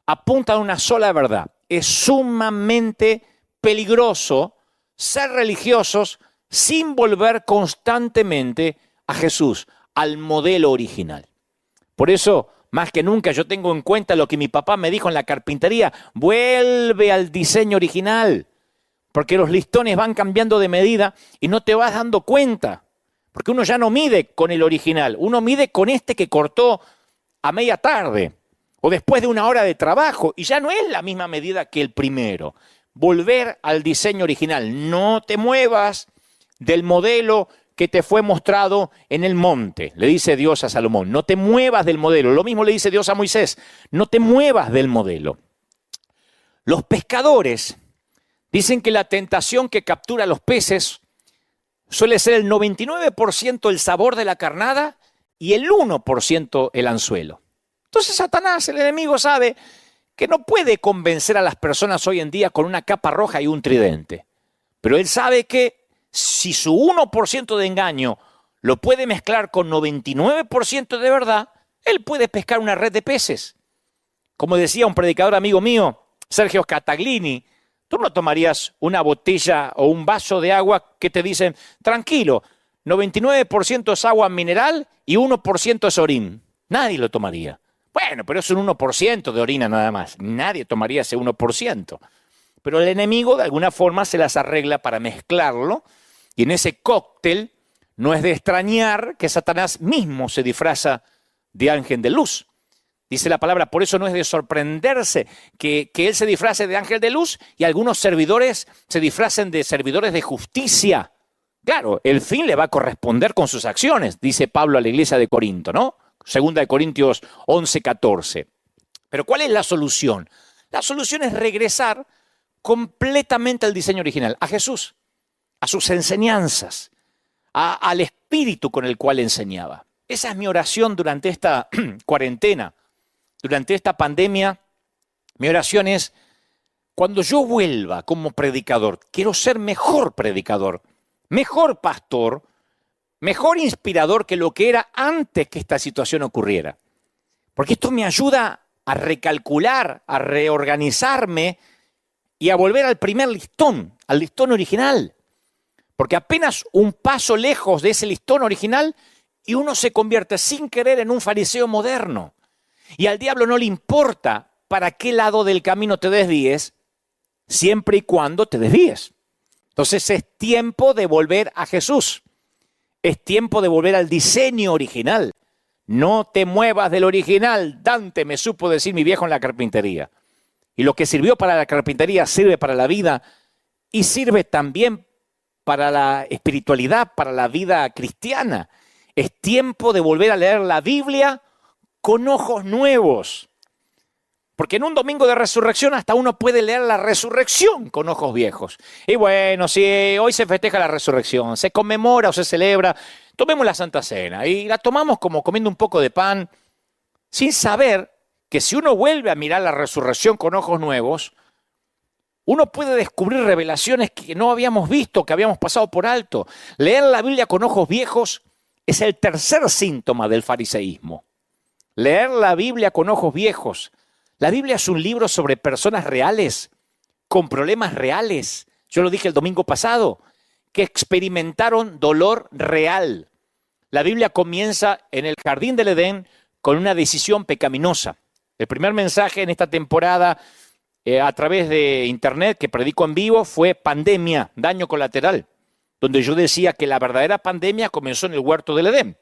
apuntan a una sola verdad. Es sumamente peligroso ser religiosos sin volver constantemente a Jesús, al modelo original. Por eso, más que nunca, yo tengo en cuenta lo que mi papá me dijo en la carpintería. Vuelve al diseño original, porque los listones van cambiando de medida y no te vas dando cuenta. Porque uno ya no mide con el original, uno mide con este que cortó a media tarde o después de 1 hora de trabajo y ya no es la misma medida que el primero. Volver al diseño original, no te muevas del modelo que te fue mostrado en el monte, le dice Dios a Salomón, no te muevas del modelo. Lo mismo le dice Dios a Moisés, no te muevas del modelo. Los pescadores dicen que la tentación que captura a los peces suele ser el 99% el sabor de la carnada y el 1% el anzuelo. Entonces Satanás, el enemigo, sabe que no puede convencer a las personas hoy en día con una capa roja y un tridente. Pero él sabe que si su 1% de engaño lo puede mezclar con 99% de verdad, él puede pescar una red de peces. Como decía un predicador amigo mío, Sergio Cataglini, tú no tomarías una botella o un vaso de agua que te dicen, tranquilo, 99% es agua mineral y 1% es orín. Nadie lo tomaría. Bueno, pero es un 1% de orina nada más. Nadie tomaría ese 1%. Pero el enemigo de alguna forma se las arregla para mezclarlo y en ese cóctel no es de extrañar que Satanás mismo se disfraza de ángel de luz. Dice la palabra, por eso no es de sorprenderse que él se disfrace de ángel de luz y algunos servidores se disfracen de servidores de justicia. Claro, el fin le va a corresponder con sus acciones, dice Pablo a la iglesia de Corinto, ¿no? 2 Corintios 11:14. Pero ¿cuál es la solución? La solución es regresar completamente al diseño original, a Jesús, a sus enseñanzas, al espíritu con el cual enseñaba. Esa es mi oración durante esta cuarentena, durante esta pandemia. Mi oración es, cuando yo vuelva como predicador, quiero ser mejor predicador, mejor pastor, mejor inspirador que lo que era antes que esta situación ocurriera. Porque esto me ayuda a recalcular, a reorganizarme y a volver al primer listón, al listón original. Porque apenas un paso lejos de ese listón original y uno se convierte sin querer en un fariseo moderno. Y al diablo no le importa para qué lado del camino te desvíes, siempre y cuando te desvíes. Entonces es tiempo de volver a Jesús. Es tiempo de volver al diseño original. No te muevas del original. Dante me supo decir mi viejo en la carpintería. Y lo que sirvió para la carpintería sirve para la vida y sirve también para la espiritualidad, para la vida cristiana. Es tiempo de volver a leer la Biblia con ojos nuevos. Porque en un domingo de resurrección hasta uno puede leer la resurrección con ojos viejos. Y bueno, si hoy se festeja la resurrección, se conmemora o se celebra, tomemos la Santa Cena y la tomamos como comiendo un poco de pan, sin saber que si uno vuelve a mirar la resurrección con ojos nuevos, uno puede descubrir revelaciones que no habíamos visto, que habíamos pasado por alto. Leer la Biblia con ojos viejos es el tercer síntoma del fariseísmo. Leer la Biblia con ojos viejos. La Biblia es un libro sobre personas reales, con problemas reales. Yo lo dije el domingo pasado, que experimentaron dolor real. La Biblia comienza en el jardín del Edén con una decisión pecaminosa. El primer mensaje en esta temporada a través de internet que predico en vivo fue pandemia, daño colateral, donde yo decía que la verdadera pandemia comenzó en el huerto del Edén.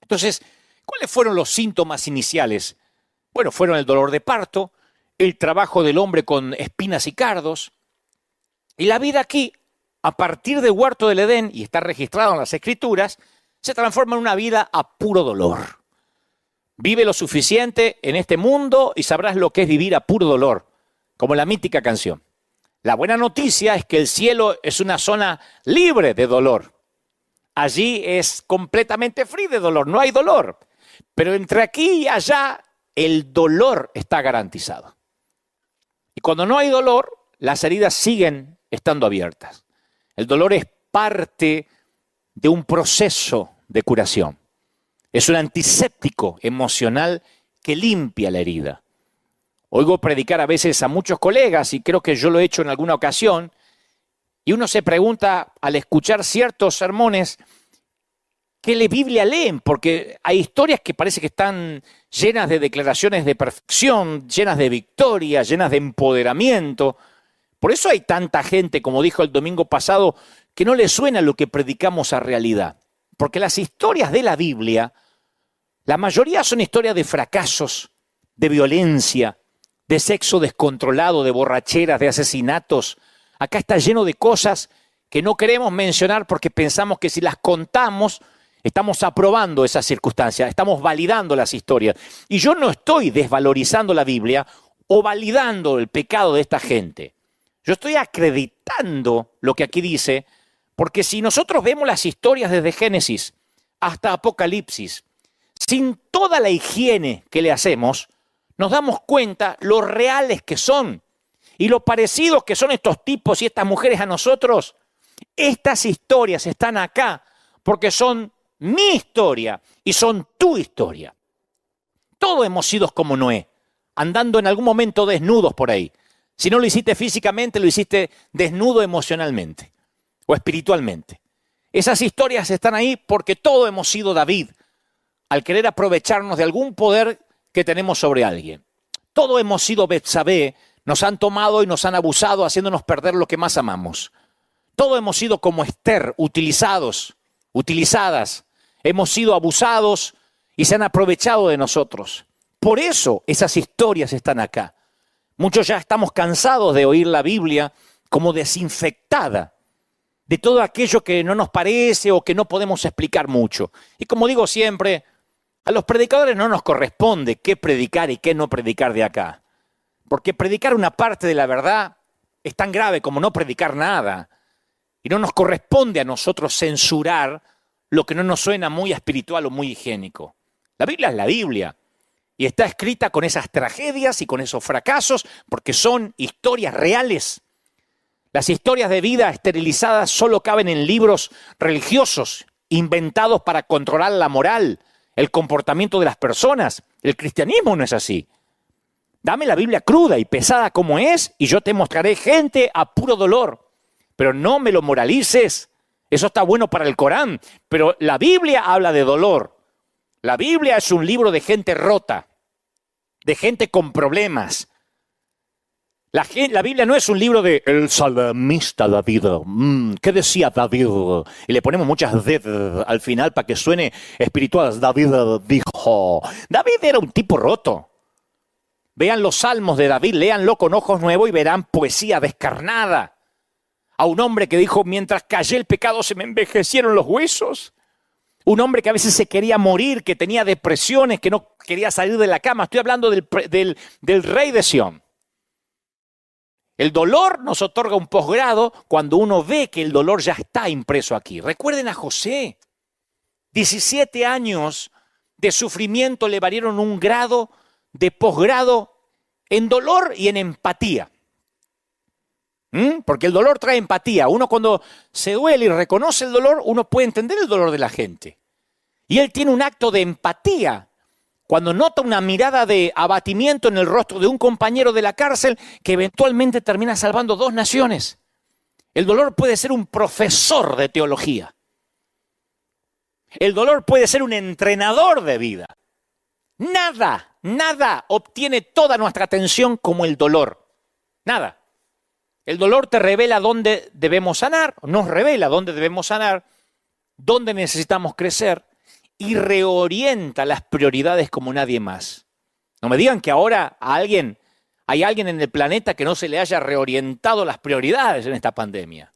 Entonces, ¿cuáles fueron los síntomas iniciales? Bueno, fueron el dolor de parto, el trabajo del hombre con espinas y cardos, y la vida aquí, a partir del huerto del Edén, y está registrado en las Escrituras, se transforma en una vida a puro dolor. Vive lo suficiente en este mundo y sabrás lo que es vivir a puro dolor, como la mítica canción. La buena noticia es que el cielo es una zona libre de dolor. Allí es completamente free de dolor, no hay dolor. Pero entre aquí y allá, el dolor está garantizado. Y cuando no hay dolor, las heridas siguen estando abiertas. El dolor es parte de un proceso de curación. Es un antiséptico emocional que limpia la herida. Oigo predicar a veces a muchos colegas, y creo que yo lo he hecho en alguna ocasión, y uno se pregunta al escuchar ciertos sermones, ¿qué Biblia leen? Porque hay historias que parece que están llenas de declaraciones de perfección, llenas de victoria, llenas de empoderamiento. Por eso hay tanta gente, como dijo el domingo pasado, que no le suena lo que predicamos a realidad. Porque las historias de la Biblia, la mayoría son historias de fracasos, de violencia, de sexo descontrolado, de borracheras, de asesinatos. Acá está lleno de cosas que no queremos mencionar porque pensamos que si las contamos, estamos aprobando esas circunstancias, estamos validando las historias. Y yo no estoy desvalorizando la Biblia o validando el pecado de esta gente. Yo estoy acreditando lo que aquí dice, porque si nosotros vemos las historias desde Génesis hasta Apocalipsis, sin toda la higiene que le hacemos, nos damos cuenta lo reales que son y lo parecidos que son estos tipos y estas mujeres a nosotros. Estas historias están acá porque son mi historia y son tu historia. Todos hemos sido como Noé, andando en algún momento desnudos por ahí. Si no lo hiciste físicamente, lo hiciste desnudo emocionalmente o espiritualmente. Esas historias están ahí porque todos hemos sido David, al querer aprovecharnos de algún poder que tenemos sobre alguien. Todos hemos sido Betsabé, nos han tomado y nos han abusado haciéndonos perder lo que más amamos. Todos hemos sido como Esther, utilizados, utilizadas. Hemos sido abusados y se han aprovechado de nosotros. Por eso esas historias están acá. Muchos ya estamos cansados de oír la Biblia como desinfectada de todo aquello que no nos parece o que no podemos explicar mucho. Y como digo siempre, a los predicadores no nos corresponde qué predicar y qué no predicar de acá. Porque predicar una parte de la verdad es tan grave como no predicar nada. Y no nos corresponde a nosotros censurar lo que no nos suena muy espiritual o muy higiénico. La Biblia es la Biblia. Y está escrita con esas tragedias y con esos fracasos porque son historias reales. Las historias de vida esterilizadas solo caben en libros religiosos inventados para controlar la moral, el comportamiento de las personas. El cristianismo no es así. Dame la Biblia cruda y pesada como es y yo te mostraré gente a puro dolor. Pero no me lo moralices. Eso está bueno para el Corán, pero la Biblia habla de dolor. La Biblia es un libro de gente rota, de gente con problemas. La Biblia no es un libro de el salmista David. ¿Qué decía David? Y le ponemos muchas D al final para que suene espiritual. David dijo. David era un tipo roto. Vean los salmos de David, léanlo con ojos nuevos y verán poesía descarnada. A un hombre que dijo, mientras callé el pecado se me envejecieron los huesos. Un hombre que a veces se quería morir, que tenía depresiones, que no quería salir de la cama. Estoy hablando del rey de Sión. El dolor nos otorga un posgrado cuando uno ve que el dolor ya está impreso aquí. Recuerden a José. 17 años de sufrimiento le valieron un grado de posgrado en dolor y en empatía. Porque el dolor trae empatía. Uno cuando se duele y reconoce el dolor, uno puede entender el dolor de la gente. Y él tiene un acto de empatía cuando nota una mirada de abatimiento en el rostro de un compañero de la cárcel que eventualmente termina salvando 2 naciones. El dolor puede ser un profesor de teología. El dolor puede ser un entrenador de vida. Nada obtiene toda nuestra atención como el dolor. Nada. El dolor te revela dónde debemos sanar, nos revela dónde debemos sanar, dónde necesitamos crecer y reorienta las prioridades como nadie más. No me digan que ahora hay alguien en el planeta que no se le haya reorientado las prioridades en esta pandemia.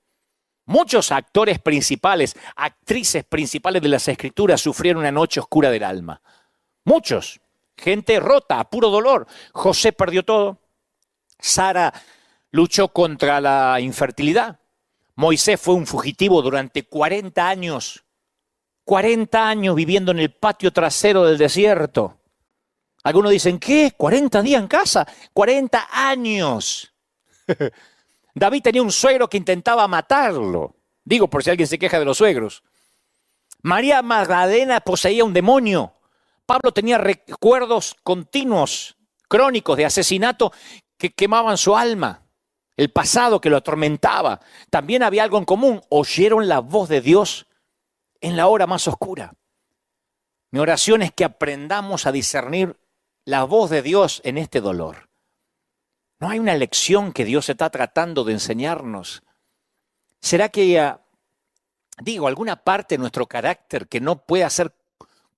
Muchos actores principales, actrices principales de las Escrituras sufrieron una noche oscura del alma. Muchos. Gente rota, a puro dolor. José perdió todo. Sara luchó contra la infertilidad. Moisés fue un fugitivo durante 40 años. 40 años viviendo en el patio trasero del desierto. Algunos dicen, ¿qué? ¿40 días en casa? 40 años. David tenía un suegro que intentaba matarlo. Digo, por si alguien se queja de los suegros. María Magdalena poseía un demonio. Pablo tenía recuerdos continuos, crónicos de asesinato que quemaban su alma. El pasado que lo atormentaba. También había algo en común. Oyeron la voz de Dios en la hora más oscura. Mi oración es que aprendamos a discernir la voz de Dios en este dolor. ¿No hay una lección que Dios está tratando de enseñarnos? ¿Será que, alguna parte de nuestro carácter que no pueda ser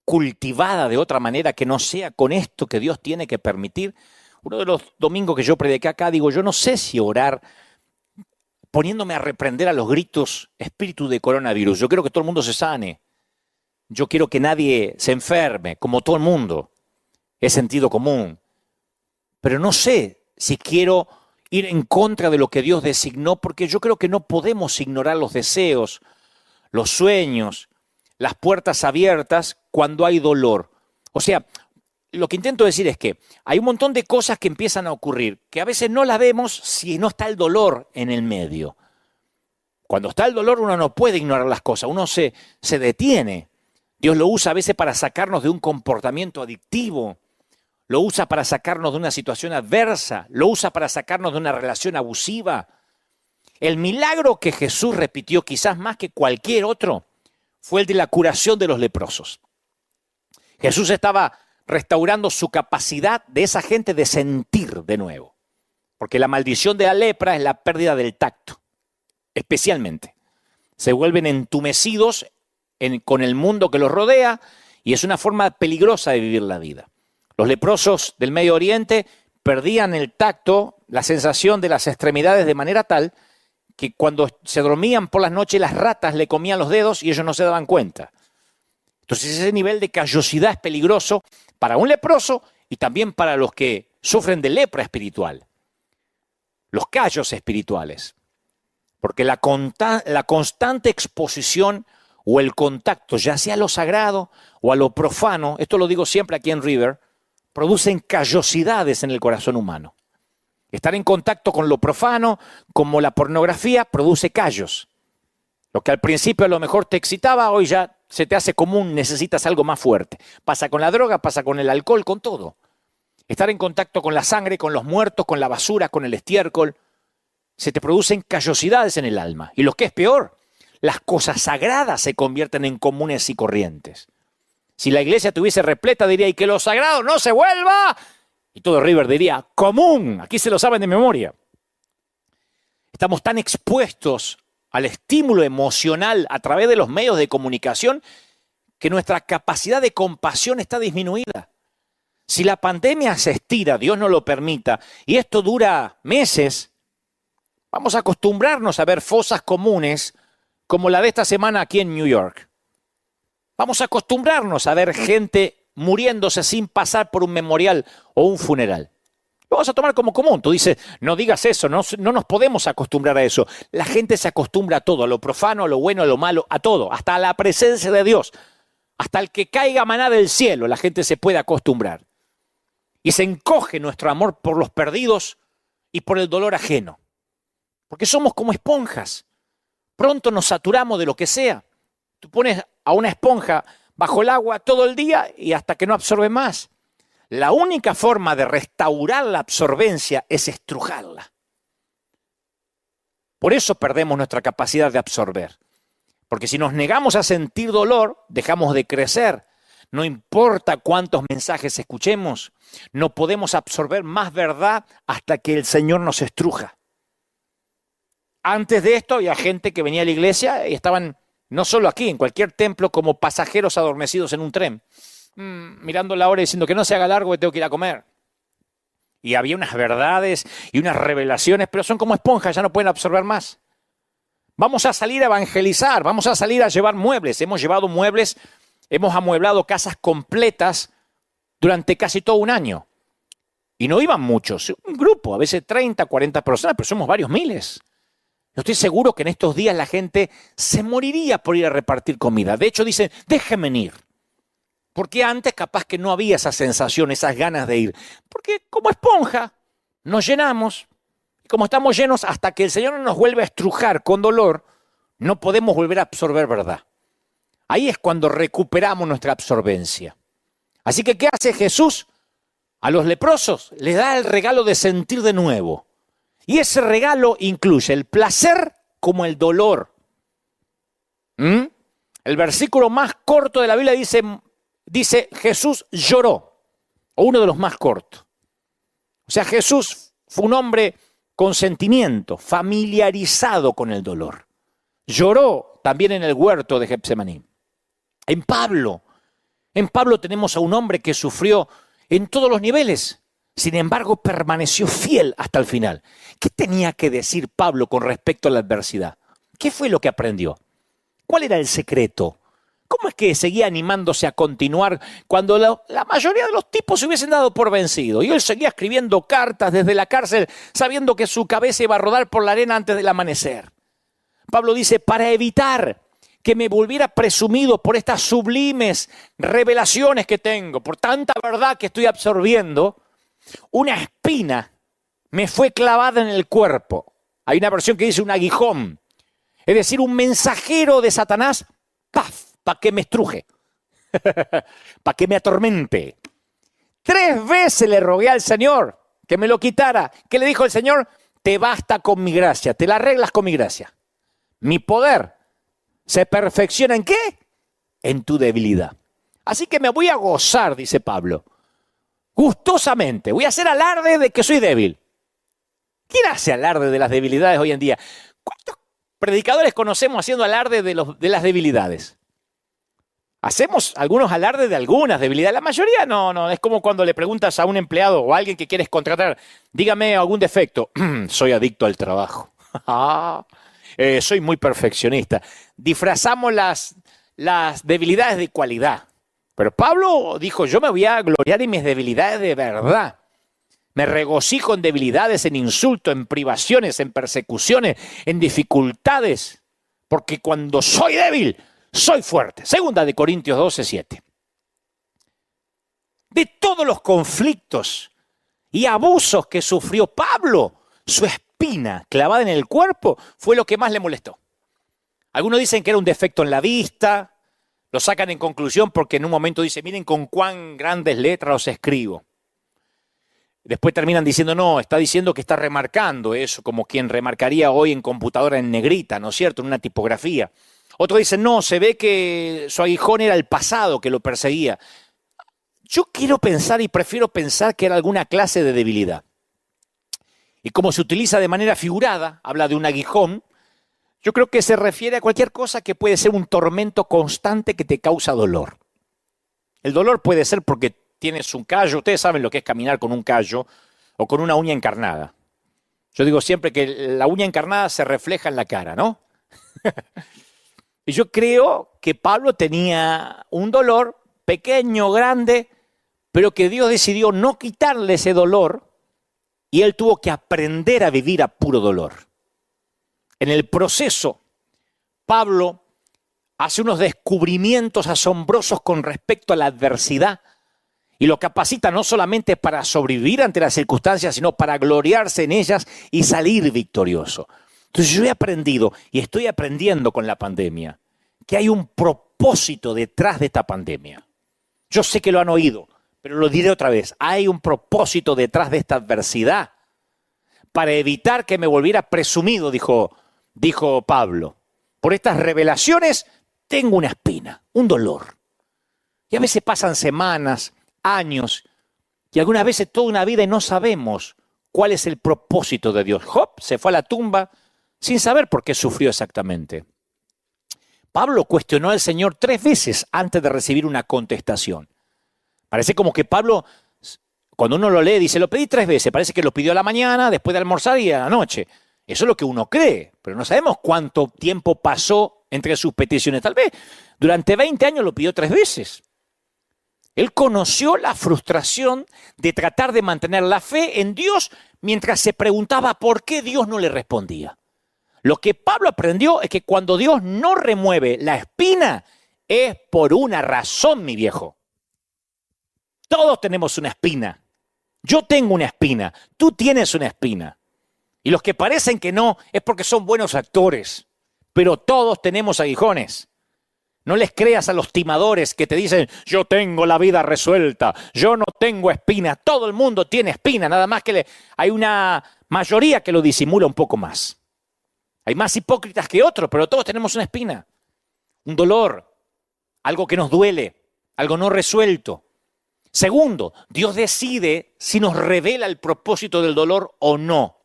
cultivada de otra manera que no sea con esto que Dios tiene que permitir? Uno de los domingos que yo prediqué acá, yo no sé si orar poniéndome a reprender a los gritos espíritu de coronavirus. Yo quiero que todo el mundo se sane. Yo quiero que nadie se enferme, como todo el mundo. Es sentido común. Pero no sé si quiero ir en contra de lo que Dios designó, porque yo creo que no podemos ignorar los deseos, los sueños, las puertas abiertas cuando hay dolor. O sea, lo que intento decir es que hay un montón de cosas que empiezan a ocurrir, que a veces no las vemos si no está el dolor en el medio. Cuando está el dolor uno no puede ignorar las cosas, uno se detiene. Dios lo usa a veces para sacarnos de un comportamiento adictivo, lo usa para sacarnos de una situación adversa, lo usa para sacarnos de una relación abusiva. El milagro que Jesús repitió, quizás más que cualquier otro, fue el de la curación de los leprosos. Jesús estaba restaurando su capacidad de esa gente de sentir de nuevo. Porque la maldición de la lepra es la pérdida del tacto, especialmente. Se vuelven entumecidos con el mundo que los rodea y es una forma peligrosa de vivir la vida. Los leprosos del Medio Oriente perdían el tacto, la sensación de las extremidades de manera tal que cuando se dormían por las noches las ratas le comían los dedos y ellos no se daban cuenta. Entonces ese nivel de callosidad es peligroso para un leproso y también para los que sufren de lepra espiritual. Los callos espirituales. Porque la constante exposición o el contacto, ya sea a lo sagrado o a lo profano, esto lo digo siempre aquí en River, producen callosidades en el corazón humano. Estar en contacto con lo profano, como la pornografía, produce callos. Lo que al principio a lo mejor te excitaba, hoy ya se te hace común, necesitas algo más fuerte. Pasa con la droga, pasa con el alcohol, con todo. Estar en contacto con la sangre, con los muertos, con la basura, con el estiércol, se te producen callosidades en el alma. Y lo que es peor, las cosas sagradas se convierten en comunes y corrientes. Si la iglesia estuviese repleta, diría, y que lo sagrado no se vuelva. Y todo River diría, común. Aquí se lo saben de memoria. Estamos tan expuestos al estímulo emocional a través de los medios de comunicación que nuestra capacidad de compasión está disminuida. Si la pandemia se estira, Dios no lo permita, y esto dura meses, vamos a acostumbrarnos a ver fosas comunes como la de esta semana aquí en New York. Vamos a acostumbrarnos a ver gente muriéndose sin pasar por un memorial o un funeral. Lo vamos a tomar como común. Tú dices, no digas eso, no nos podemos acostumbrar a eso. La gente se acostumbra a todo, a lo profano, a lo bueno, a lo malo, a todo, hasta a la presencia de Dios. Hasta el que caiga maná del cielo, la gente se puede acostumbrar. Y se encoge nuestro amor por los perdidos y por el dolor ajeno. Porque somos como esponjas. Pronto nos saturamos de lo que sea. Tú pones a una esponja bajo el agua todo el día y hasta que no absorbe más. La única forma de restaurar la absorbencia es estrujarla. Por eso perdemos nuestra capacidad de absorber. Porque si nos negamos a sentir dolor, dejamos de crecer. No importa cuántos mensajes escuchemos, no podemos absorber más verdad hasta que el Señor nos estruja. Antes de esto había gente que venía a la iglesia y estaban, no solo aquí, en cualquier templo, como pasajeros adormecidos en un tren. Mirando la hora y diciendo que no se haga largo, que tengo que ir a comer. Y había unas verdades y unas revelaciones, pero son como esponjas, ya no pueden absorber más. Vamos a salir a evangelizar, vamos a salir a llevar muebles. Hemos llevado muebles, hemos amueblado casas completas durante casi todo un año. Y no iban muchos, un grupo, a veces 30, 40 personas, pero somos varios miles. Yo estoy seguro que en estos días la gente se moriría por ir a repartir comida. De hecho, dicen, déjenme ir. Porque antes capaz que no había esa sensación, esas ganas de ir. Porque como esponja nos llenamos. Y como estamos llenos, hasta que el Señor no nos vuelve a estrujar con dolor, no podemos volver a absorber verdad. Ahí es cuando recuperamos nuestra absorbencia. Así que, ¿qué hace Jesús? A los leprosos les da el regalo de sentir de nuevo. Y ese regalo incluye el placer como el dolor. El versículo más corto de la Biblia dice Jesús lloró, o uno de los más cortos. O sea, Jesús fue un hombre con sentimiento, familiarizado con el dolor. Lloró también en el huerto de Getsemaní. En Pablo tenemos a un hombre que sufrió en todos los niveles. Sin embargo, permaneció fiel hasta el final. ¿Qué tenía que decir Pablo con respecto a la adversidad? ¿Qué fue lo que aprendió? ¿Cuál era el secreto? ¿Cómo es que seguía animándose a continuar cuando la mayoría de los tipos se hubiesen dado por vencido? Y él seguía escribiendo cartas desde la cárcel, sabiendo que su cabeza iba a rodar por la arena antes del amanecer. Pablo dice, para evitar que me volviera presumido por estas sublimes revelaciones que tengo, por tanta verdad que estoy absorbiendo, una espina me fue clavada en el cuerpo. Hay una versión que dice un aguijón. Es decir, un mensajero de Satanás, ¡paf!, para que me estruje, para que me atormente. 3 veces le rogué al Señor que me lo quitara. ¿Qué le dijo el Señor? Te basta con mi gracia, te la arreglas con mi gracia. Mi poder se perfecciona ¿en qué? En tu debilidad. Así que me voy a gozar, dice Pablo. Gustosamente, voy a hacer alarde de que soy débil. ¿Quién hace alarde de las debilidades hoy en día? ¿Cuántos predicadores conocemos haciendo alarde de las debilidades? Hacemos algunos alardes de algunas debilidades. La mayoría no. Es como cuando le preguntas a un empleado o a alguien que quieres contratar, dígame algún defecto. Soy adicto al trabajo. Soy muy perfeccionista. Disfrazamos las debilidades de cualidad. Pero Pablo dijo, yo me voy a gloriar en mis debilidades de verdad. Me regocijo en debilidades, en insultos, en privaciones, en persecuciones, en dificultades. Porque cuando soy débil, soy fuerte. 2 Corintios 12:7. De todos los conflictos y abusos que sufrió Pablo, su espina clavada en el cuerpo fue lo que más le molestó. Algunos dicen que era un defecto en la vista, Lo sacan en conclusión porque en un momento dice, miren con cuán grandes letras os escribo. Después terminan diciendo, no, está diciendo que está remarcando eso, como quien remarcaría hoy en computadora en negrita, ¿no es cierto?, en una tipografía. Otro dice, no, se ve que su aguijón era el pasado que lo perseguía. Yo quiero pensar y prefiero pensar que era alguna clase de debilidad. Y como se utiliza de manera figurada, habla de un aguijón, yo creo que se refiere a cualquier cosa que puede ser un tormento constante que te causa dolor. El dolor puede ser porque tienes un callo, ustedes saben lo que es caminar con un callo o con una uña encarnada. Yo digo siempre que la uña encarnada se refleja en la cara, ¿no? Y yo creo que Pablo tenía un dolor pequeño, grande, pero que Dios decidió no quitarle ese dolor y él tuvo que aprender a vivir a puro dolor. En el proceso, Pablo hace unos descubrimientos asombrosos con respecto a la adversidad y lo capacita no solamente para sobrevivir ante las circunstancias, sino para gloriarse en ellas y salir victorioso. Entonces yo he aprendido y estoy aprendiendo con la pandemia que hay un propósito detrás de esta pandemia. Yo sé que lo han oído, pero lo diré otra vez. Hay un propósito detrás de esta adversidad para evitar que me volviera presumido, dijo Pablo. Por estas revelaciones tengo una espina, un dolor. Y a veces pasan semanas, años, y algunas veces toda una vida y no sabemos cuál es el propósito de Dios. Job se fue a la tumba sin saber por qué sufrió exactamente. Pablo cuestionó al Señor 3 veces antes de recibir una contestación. Parece como que Pablo, cuando uno lo lee, dice, lo pedí 3 veces. Parece que lo pidió a la mañana, después de almorzar y a la noche. Eso es lo que uno cree, pero no sabemos cuánto tiempo pasó entre sus peticiones. Tal vez durante 20 años lo pidió 3 veces. Él conoció la frustración de tratar de mantener la fe en Dios mientras se preguntaba por qué Dios no le respondía. Lo que Pablo aprendió es que cuando Dios no remueve la espina es por una razón, mi viejo. Todos tenemos una espina. Yo tengo una espina. Tú tienes una espina. Y los que parecen que no es porque son buenos actores. Pero todos tenemos aguijones. No les creas a los timadores que te dicen, yo tengo la vida resuelta, yo no tengo espina. Todo el mundo tiene espina, nada más que hay una mayoría que lo disimula un poco más. Hay más hipócritas que otros, pero todos tenemos una espina, un dolor, algo que nos duele, algo no resuelto. Segundo, Dios decide si nos revela el propósito del dolor o no.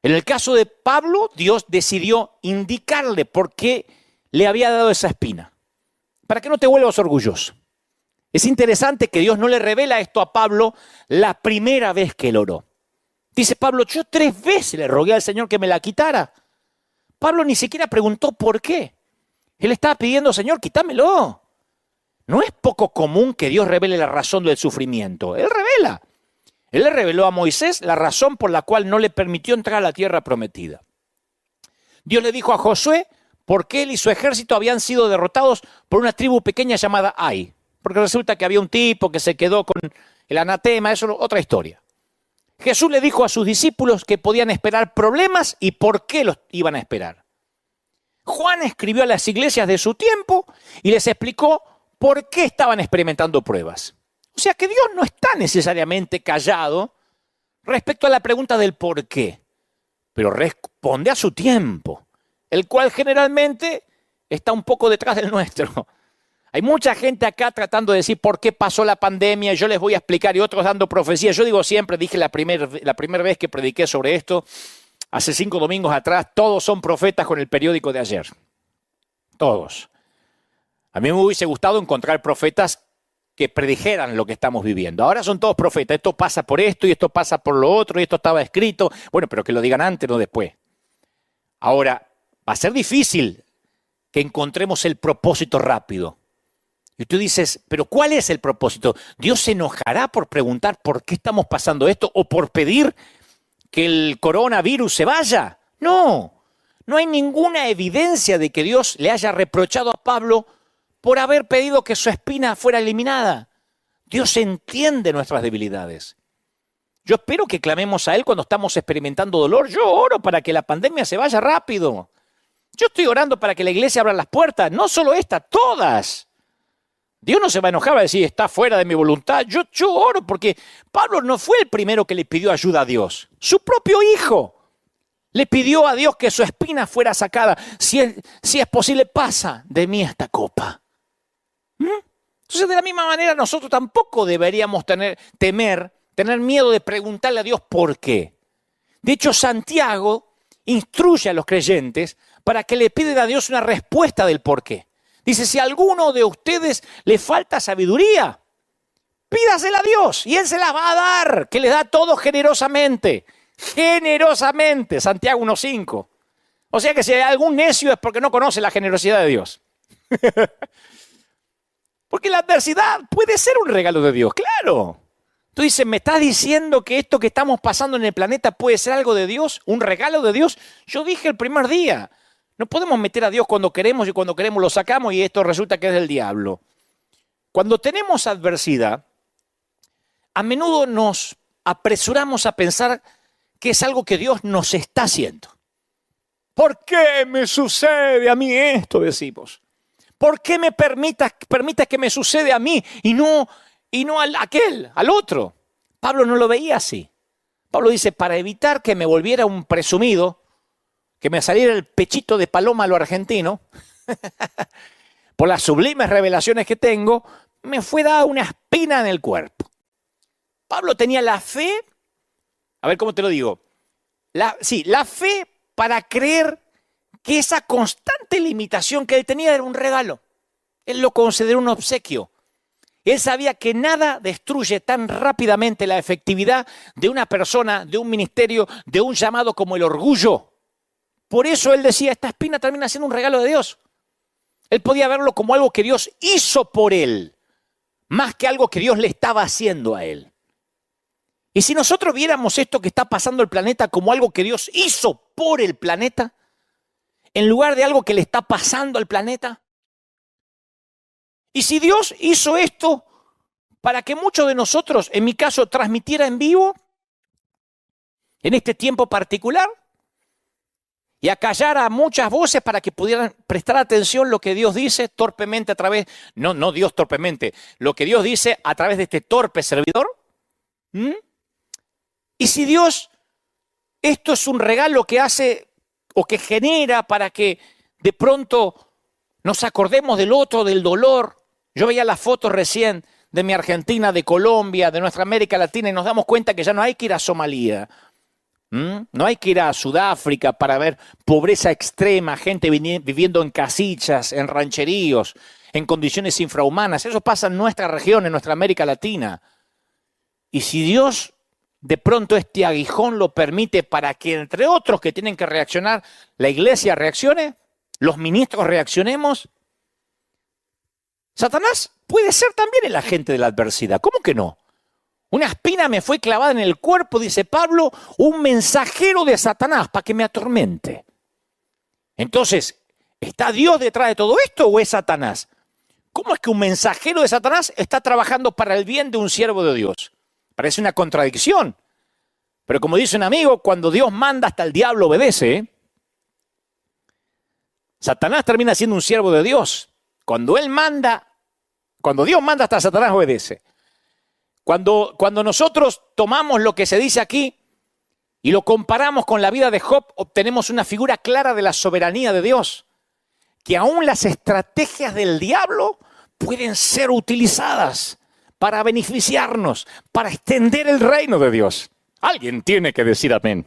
En el caso de Pablo, Dios decidió indicarle por qué le había dado esa espina, para que no te vuelvas orgulloso. Es interesante que Dios no le revela esto a Pablo la primera vez que él oró. Dice Pablo, yo 3 veces le rogué al Señor que me la quitara. Pablo ni siquiera preguntó por qué. Él estaba pidiendo, Señor, quítamelo. No es poco común que Dios revele la razón del sufrimiento. Él revela. Él le reveló a Moisés la razón por la cual no le permitió entrar a la tierra prometida. Dios le dijo a Josué por qué él y su ejército habían sido derrotados por una tribu pequeña llamada Ai. Porque resulta que había un tipo que se quedó con el anatema, eso es otra historia. Jesús le dijo a sus discípulos que podían esperar problemas y por qué los iban a esperar. Juan escribió a las iglesias de su tiempo y les explicó por qué estaban experimentando pruebas. O sea que Dios no está necesariamente callado respecto a la pregunta del por qué, pero responde a su tiempo, el cual generalmente está un poco detrás del nuestro. Hay mucha gente acá tratando de decir por qué pasó la pandemia, yo les voy a explicar, y otros dando profecías. Yo digo siempre, dije la primera vez que prediqué sobre esto, hace 5 domingos atrás, todos son profetas con el periódico de ayer. Todos. A mí me hubiese gustado encontrar profetas que predijeran lo que estamos viviendo. Ahora son todos profetas. Esto pasa por esto y esto pasa por lo otro y esto estaba escrito. Bueno, pero que lo digan antes, no después. Ahora, va a ser difícil que encontremos el propósito rápido. Y tú dices, ¿pero cuál es el propósito? ¿Dios se enojará por preguntar por qué estamos pasando esto o por pedir que el coronavirus se vaya? No, no hay ninguna evidencia de que Dios le haya reprochado a Pablo por haber pedido que su espina fuera eliminada. Dios entiende nuestras debilidades. Yo espero que clamemos a Él cuando estamos experimentando dolor. Yo oro para que la pandemia se vaya rápido. Yo estoy orando para que la iglesia abra las puertas, no solo esta, todas. Dios no se va a enojar, va a decir, está fuera de mi voluntad. Yo oro porque Pablo no fue el primero que le pidió ayuda a Dios. Su propio hijo le pidió a Dios que su espina fuera sacada. Si es posible, pasa de mí esta copa. Entonces, de la misma manera, nosotros tampoco deberíamos tener miedo de preguntarle a Dios por qué. De hecho, Santiago instruye a los creyentes para que le piden a Dios una respuesta del por qué. Dice, si a alguno de ustedes le falta sabiduría, pídasela a Dios y Él se la va a dar, que le da todo generosamente. Generosamente, Santiago 1:5. O sea que si hay algún necio es porque no conoce la generosidad de Dios. Porque la adversidad puede ser un regalo de Dios, claro. Tú dices, ¿me estás diciendo que esto que estamos pasando en el planeta puede ser algo de Dios? ¿Un regalo de Dios? Yo dije el primer día, no podemos meter a Dios cuando queremos y cuando queremos lo sacamos y esto resulta que es del diablo. Cuando tenemos adversidad, a menudo nos apresuramos a pensar que es algo que Dios nos está haciendo. ¿Por qué me sucede a mí esto? Decimos. ¿Por qué me permitas que me sucede a mí y no al otro? Pablo no lo veía así. Pablo dice, para evitar que me volviera un presumido, que me saliera el pechito de paloma a lo argentino, por las sublimes revelaciones que tengo, me fue dada una espina en el cuerpo. Pablo tenía la fe, a ver cómo te lo digo, la fe para creer que esa constante limitación que él tenía era un regalo. Él lo consideró un obsequio. Él sabía que nada destruye tan rápidamente la efectividad de una persona, de un ministerio, de un llamado como el orgullo. Por eso él decía, esta espina termina siendo un regalo de Dios. Él podía verlo como algo que Dios hizo por él, más que algo que Dios le estaba haciendo a él. Y si nosotros viéramos esto que está pasando el planeta como algo que Dios hizo por el planeta, en lugar de algo que le está pasando al planeta. Y si Dios hizo esto para que muchos de nosotros, en mi caso, transmitiera en vivo, en este tiempo particular, y acallara a muchas voces para que pudieran prestar atención lo que Dios dice torpemente a través, no Dios torpemente, lo que Dios dice a través de este torpe servidor. Y si Dios, esto es un regalo que hace o que genera para que de pronto nos acordemos del otro, del dolor. Yo veía las fotos recién de mi Argentina, de Colombia, de nuestra América Latina y nos damos cuenta que ya no hay que ir a Somalia. No hay que ir a Sudáfrica para ver pobreza extrema, gente viviendo en casillas, en rancheríos, en condiciones infrahumanas. Eso pasa en nuestra región, en nuestra América Latina. Y si Dios de pronto este aguijón lo permite para que, entre otros que tienen que reaccionar, la iglesia reaccione, los ministros reaccionemos, Satanás puede ser también el agente de la adversidad. ¿Cómo que no? Una espina me fue clavada en el cuerpo, dice Pablo, un mensajero de Satanás para que me atormente. Entonces, ¿está Dios detrás de todo esto o es Satanás? ¿Cómo es que un mensajero de Satanás está trabajando para el bien de un siervo de Dios? Parece una contradicción. Pero como dice un amigo, cuando Dios manda hasta el diablo obedece. Satanás termina siendo un siervo de Dios. Cuando Dios manda hasta Satanás obedece. Cuando nosotros tomamos lo que se dice aquí y lo comparamos con la vida de Job, obtenemos una figura clara de la soberanía de Dios. Que aún las estrategias del diablo pueden ser utilizadas para beneficiarnos, para extender el reino de Dios. Alguien tiene que decir amén.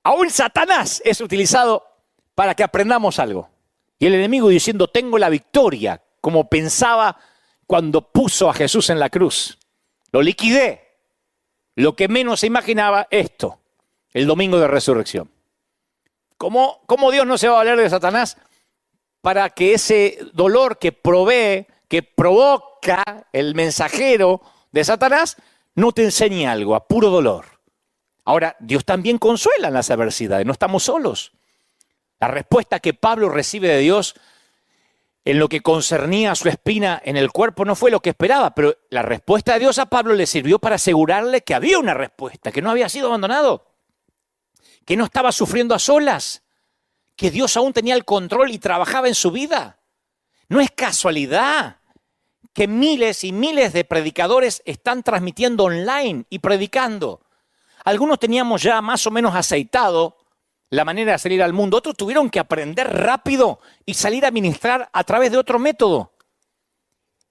Aún Satanás es utilizado para que aprendamos algo. Y el enemigo diciendo, tengo la victoria, como pensaba cuando puso a Jesús en la cruz. Lo liquidé. Lo que menos se imaginaba esto, el domingo de resurrección. ¿Cómo Dios no se va a valer de Satanás para que ese dolor que provee, que provoca el mensajero de Satanás, no te enseñe algo, a puro dolor? Ahora, Dios también consuela en las adversidades, no estamos solos. La respuesta que Pablo recibe de Dios en lo que concernía a su espina en el cuerpo no fue lo que esperaba, pero la respuesta de Dios a Pablo le sirvió para asegurarle que había una respuesta, que no había sido abandonado, que no estaba sufriendo a solas, que Dios aún tenía el control y trabajaba en su vida. No es casualidad que miles y miles de predicadores están transmitiendo online y predicando. Algunos teníamos ya más o menos aceitado la manera de salir al mundo. Otros tuvieron que aprender rápido y salir a ministrar a través de otro método.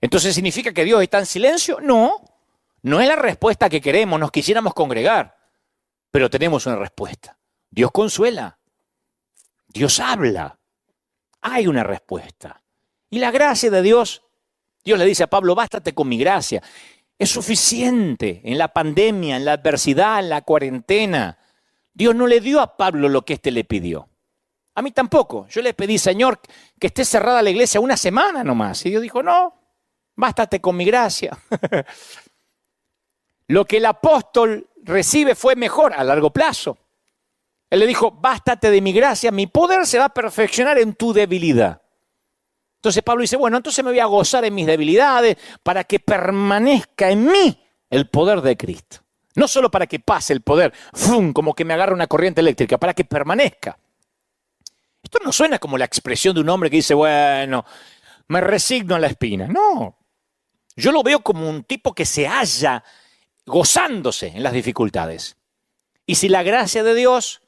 ¿Entonces significa que Dios está en silencio? No, no es la respuesta que queremos, nos quisiéramos congregar. Pero tenemos una respuesta. Dios consuela. Dios habla. Hay una respuesta. Y la gracia de Dios, Dios le dice a Pablo, bástate con mi gracia. Es suficiente en la pandemia, en la adversidad, en la cuarentena. Dios no le dio a Pablo lo que éste le pidió. A mí tampoco. Yo le pedí, Señor, que esté cerrada la iglesia una semana nomás. Y Dios dijo, no, bástate con mi gracia. Lo que el apóstol recibe fue mejor a largo plazo. Él le dijo, bástate de mi gracia, mi poder se va a perfeccionar en tu debilidad. Entonces Pablo dice, bueno, entonces me voy a gozar en mis debilidades para que permanezca en mí el poder de Cristo. No solo para que pase el poder, ¡fum!, como que me agarra una corriente eléctrica, para que permanezca. Esto no suena como la expresión de un hombre que dice, bueno, me resigno a la espina. No, yo lo veo como un tipo que se halla gozándose en las dificultades. Y si la gracia de Dios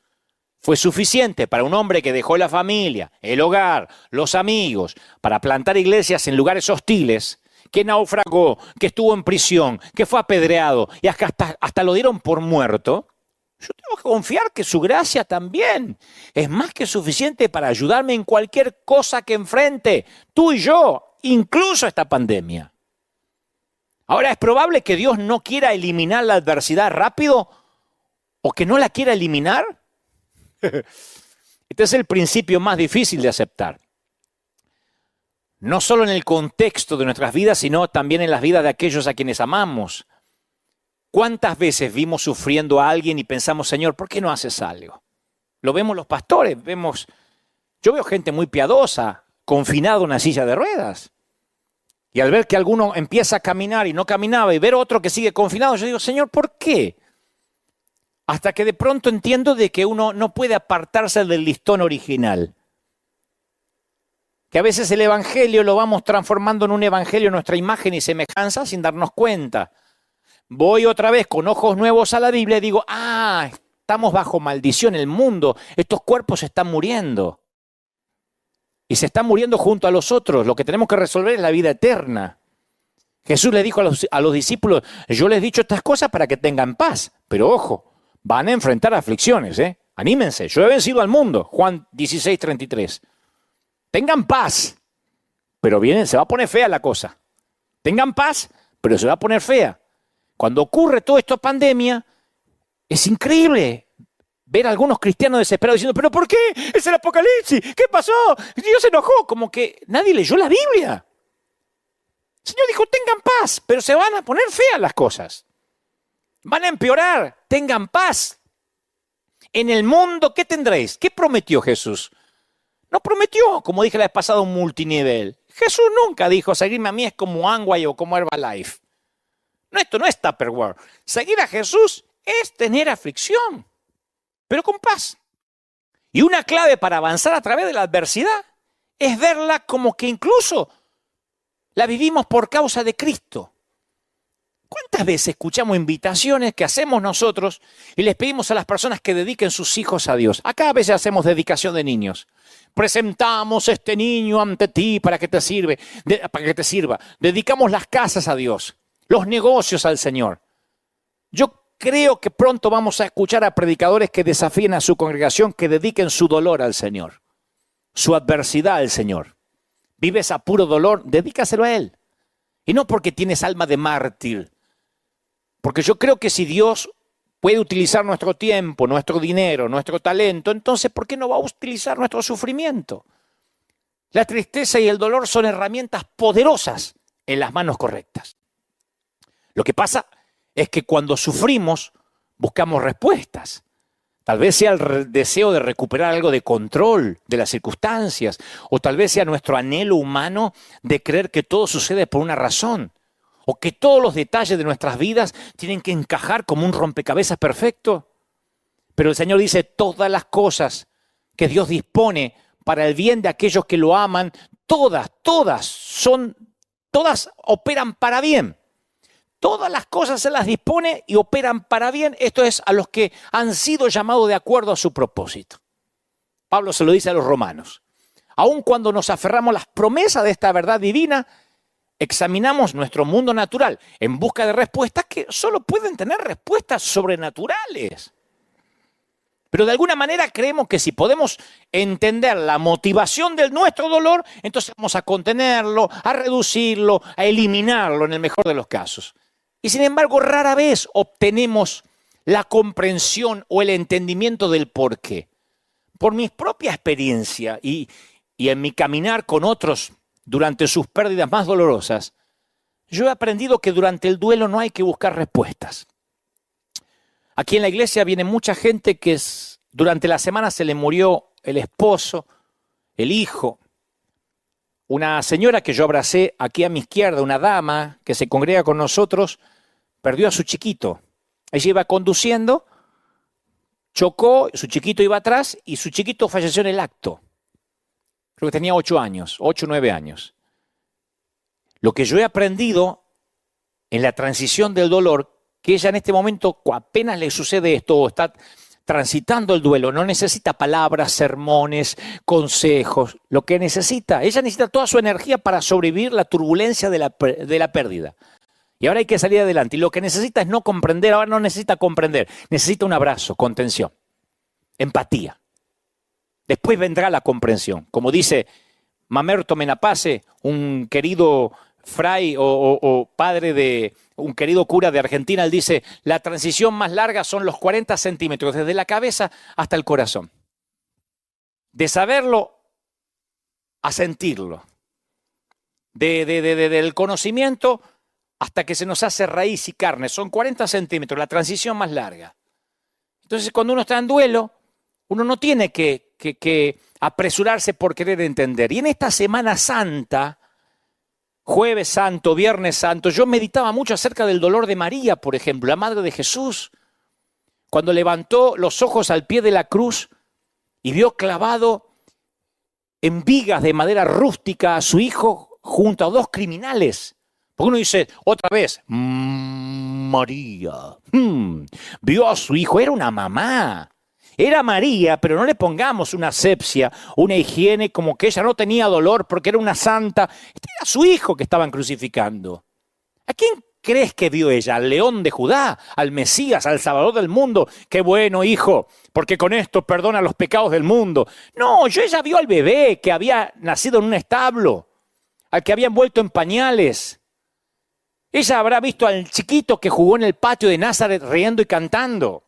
fue suficiente para un hombre que dejó la familia, el hogar, los amigos, para plantar iglesias en lugares hostiles, que naufragó, que estuvo en prisión, que fue apedreado y hasta lo dieron por muerto, yo tengo que confiar que su gracia también es más que suficiente para ayudarme en cualquier cosa que enfrente, tú y yo, incluso esta pandemia. Ahora, ¿es probable que Dios no quiera eliminar la adversidad rápido o que no la quiera eliminar? Este es el principio más difícil de aceptar. No solo en el contexto de nuestras vidas, sino también en las vidas de aquellos a quienes amamos. ¿Cuántas veces vimos sufriendo a alguien y pensamos, Señor, ¿por qué no haces algo? Lo vemos los pastores, yo veo gente muy piadosa, confinada en una silla de ruedas. Y al ver que alguno empieza a caminar y no caminaba y ver otro que sigue confinado, yo digo, Señor, ¿por qué? Hasta que de pronto entiendo de que uno no puede apartarse del listón original. Que a veces el evangelio lo vamos transformando en un evangelio a nuestra imagen y semejanza sin darnos cuenta. Voy otra vez con ojos nuevos a la Biblia y digo, estamos bajo maldición el mundo, estos cuerpos se están muriendo. Y se están muriendo junto a los otros, lo que tenemos que resolver es la vida eterna. Jesús le dijo a los discípulos, yo les he dicho estas cosas para que tengan paz, pero ojo, van a enfrentar aflicciones, anímense, yo he vencido al mundo, Juan 16:33. Tengan paz, pero se va a poner fea la cosa. Tengan paz, pero se va a poner fea. Cuando ocurre todo esto pandemia, es increíble ver a algunos cristianos desesperados diciendo, ¿pero por qué? Es el Apocalipsis, ¿qué pasó? Dios se enojó, como que nadie leyó la Biblia. El Señor dijo, tengan paz, pero se van a poner feas las cosas. Van a empeorar, tengan paz. En el mundo, ¿qué tendréis? ¿Qué prometió Jesús? No prometió, como dije la vez pasada, un multinivel. Jesús nunca dijo, seguirme a mí es como Amway o como Herbalife. No, esto no es Tupperware. Seguir a Jesús es tener aflicción, pero con paz. Y una clave para avanzar a través de la adversidad es verla como que incluso la vivimos por causa de Cristo. ¿Cuántas veces escuchamos invitaciones que hacemos nosotros y les pedimos a las personas que dediquen sus hijos a Dios? Acá a veces hacemos dedicación de niños. Presentamos este niño ante ti para que te sirva. Dedicamos las casas a Dios, los negocios al Señor. Yo creo que pronto vamos a escuchar a predicadores que desafíen a su congregación que dediquen su dolor al Señor, su adversidad al Señor. Vives a puro dolor, dedícaselo a Él. Y no porque tienes alma de mártir. Porque yo creo que si Dios puede utilizar nuestro tiempo, nuestro dinero, nuestro talento, entonces ¿por qué no va a utilizar nuestro sufrimiento? La tristeza y el dolor son herramientas poderosas en las manos correctas. Lo que pasa es que cuando sufrimos buscamos respuestas. Tal vez sea el deseo de recuperar algo de control de las circunstancias, o tal vez sea nuestro anhelo humano de creer que todo sucede por una razón, o que todos los detalles de nuestras vidas tienen que encajar como un rompecabezas perfecto. Pero el Señor dice, todas las cosas que Dios dispone para el bien de aquellos que lo aman, todas operan para bien. Todas las cosas se las dispone y operan para bien. Esto es a los que han sido llamados de acuerdo a su propósito. Pablo se lo dice a los romanos. Aun cuando nos aferramos a las promesas de esta verdad divina, examinamos nuestro mundo natural en busca de respuestas que solo pueden tener respuestas sobrenaturales. Pero de alguna manera creemos que si podemos entender la motivación de nuestro dolor, entonces vamos a contenerlo, a reducirlo, a eliminarlo en el mejor de los casos. Y sin embargo, rara vez obtenemos la comprensión o el entendimiento del porqué. Por mi propia experiencia y en mi caminar con otros durante sus pérdidas más dolorosas, yo he aprendido que durante el duelo no hay que buscar respuestas. Aquí en la iglesia viene mucha gente que durante la semana se le murió el esposo, el hijo. Una señora que yo abracé aquí a mi izquierda, una dama que se congrega con nosotros, perdió a su chiquito. Ella iba conduciendo, chocó, su chiquito iba atrás y su chiquito falleció en el acto. Creo que tenía 8 años, 8 o 9 años. Lo que yo he aprendido en la transición del dolor, que ella en este momento apenas le sucede esto o está transitando el duelo, no necesita palabras, sermones, consejos. Lo que necesita, ella necesita toda su energía para sobrevivir la turbulencia de la pérdida. Y ahora hay que salir adelante. Y lo que necesita es no comprender, ahora no necesita comprender, necesita un abrazo, contención, empatía. Después vendrá la comprensión. Como dice Mamerto Menapace, un querido fray o padre de un querido cura de Argentina, él dice, la transición más larga son los 40 centímetros, desde la cabeza hasta el corazón. De saberlo a sentirlo. Del conocimiento hasta que se nos hace raíz y carne. Son 40 centímetros, la transición más larga. Entonces, cuando uno está en duelo, uno no tiene que apresurarse por querer entender. Y en esta Semana Santa, Jueves Santo, Viernes Santo, yo meditaba mucho acerca del dolor de María, por ejemplo, la madre de Jesús, cuando levantó los ojos al pie de la cruz y vio clavado en vigas de madera rústica a su hijo junto a 2 criminales. Porque uno dice, otra vez, María, vio a su hijo, era una mamá. Era María, pero no le pongamos una asepsia, una higiene como que ella no tenía dolor porque era una santa. Este era su hijo que estaban crucificando. ¿A quién crees que vio ella? ¿Al león de Judá? ¿Al Mesías? ¿Al Salvador del mundo? ¡Qué bueno, hijo! Porque con esto perdona los pecados del mundo. No, ella vio al bebé que había nacido en un establo, al que había envuelto en pañales. Ella habrá visto al chiquito que jugó en el patio de Nazaret riendo y cantando.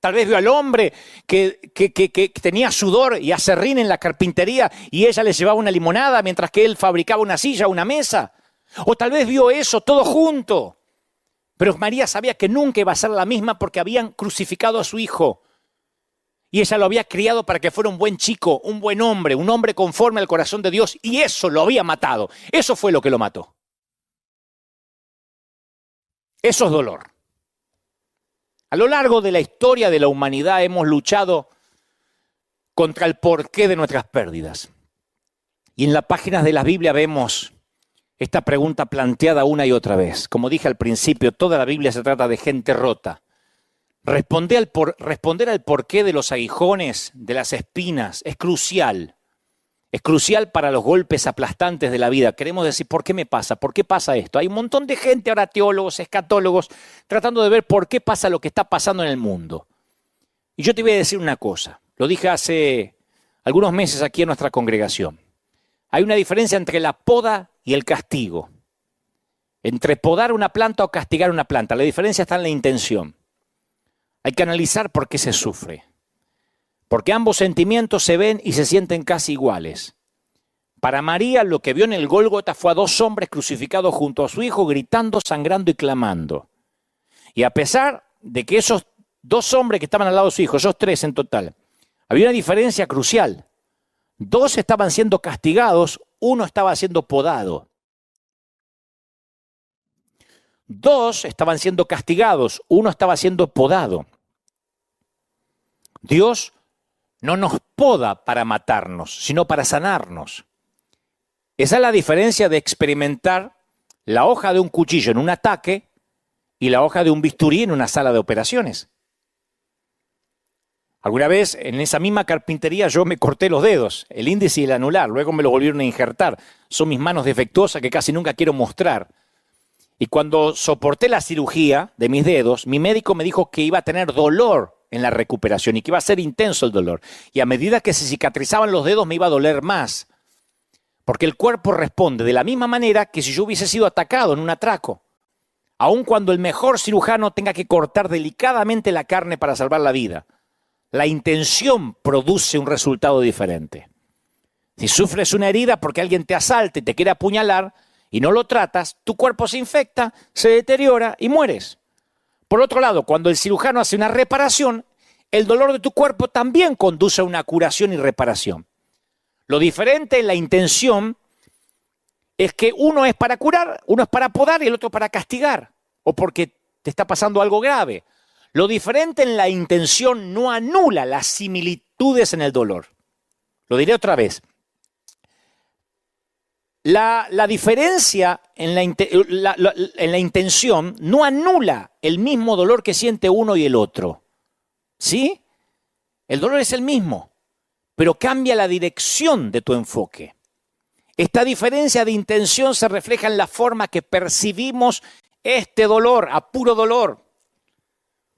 Tal vez vio al hombre que tenía sudor y aserrín en la carpintería y ella le llevaba una limonada mientras que él fabricaba una silla, una mesa. O tal vez vio eso todo junto. Pero María sabía que nunca iba a ser la misma porque habían crucificado a su hijo. Y ella lo había criado para que fuera un buen chico, un buen hombre, un hombre conforme al corazón de Dios. Y eso lo había matado. Eso fue lo que lo mató. Eso es dolor. A lo largo de la historia de la humanidad hemos luchado contra el porqué de nuestras pérdidas. Y en las páginas de la Biblia vemos esta pregunta planteada una y otra vez. Como dije al principio, toda la Biblia se trata de gente rota. Responder al porqué de los aguijones, de las espinas, es crucial. Es crucial para los golpes aplastantes de la vida. Queremos decir, ¿por qué me pasa? ¿Por qué pasa esto? Hay un montón de gente, ahora teólogos, escatólogos, tratando de ver por qué pasa lo que está pasando en el mundo. Y yo te voy a decir una cosa. Lo dije hace algunos meses aquí en nuestra congregación. Hay una diferencia entre la poda y el castigo. Entre podar una planta o castigar una planta. La diferencia está en la intención. Hay que analizar por qué se sufre. Porque ambos sentimientos se ven y se sienten casi iguales. Para María lo que vio en el Gólgota fue a 2 hombres crucificados junto a su hijo, gritando, sangrando y clamando. Y a pesar de que esos 2 hombres que estaban al lado de su hijo, esos 3 en total, había una diferencia crucial. 2 estaban siendo castigados, 1 estaba siendo podado. 2 estaban siendo castigados, 1 estaba siendo podado. Dios no nos poda para matarnos, sino para sanarnos. Esa es la diferencia de experimentar la hoja de un cuchillo en un ataque y la hoja de un bisturí en una sala de operaciones. Alguna vez en esa misma carpintería yo me corté los dedos, el índice y el anular, luego me los volvieron a injertar. Son mis manos defectuosas que casi nunca quiero mostrar. Y cuando soporté la cirugía de mis dedos, mi médico me dijo que iba a tener dolor en la recuperación y que iba a ser intenso el dolor. Y a medida que se cicatrizaban los dedos me iba a doler más. Porque el cuerpo responde de la misma manera que si yo hubiese sido atacado en un atraco. Aun cuando el mejor cirujano tenga que cortar delicadamente la carne para salvar la vida, la intención produce un resultado diferente. Si sufres una herida porque alguien te asalta y te quiere apuñalar y no lo tratas, tu cuerpo se infecta, se deteriora y mueres. Por otro lado, cuando el cirujano hace una reparación, el dolor de tu cuerpo también conduce a una curación y reparación. Lo diferente en la intención es que uno es para curar, uno es para podar y el otro para castigar, o porque te está pasando algo grave. Lo diferente en la intención no anula las similitudes en el dolor. Lo diré otra vez. La diferencia en la intención no anula el mismo dolor que siente uno y el otro. ¿Sí? El dolor es el mismo, pero cambia la dirección de tu enfoque. Esta diferencia de intención se refleja en la forma que percibimos este dolor, a puro dolor.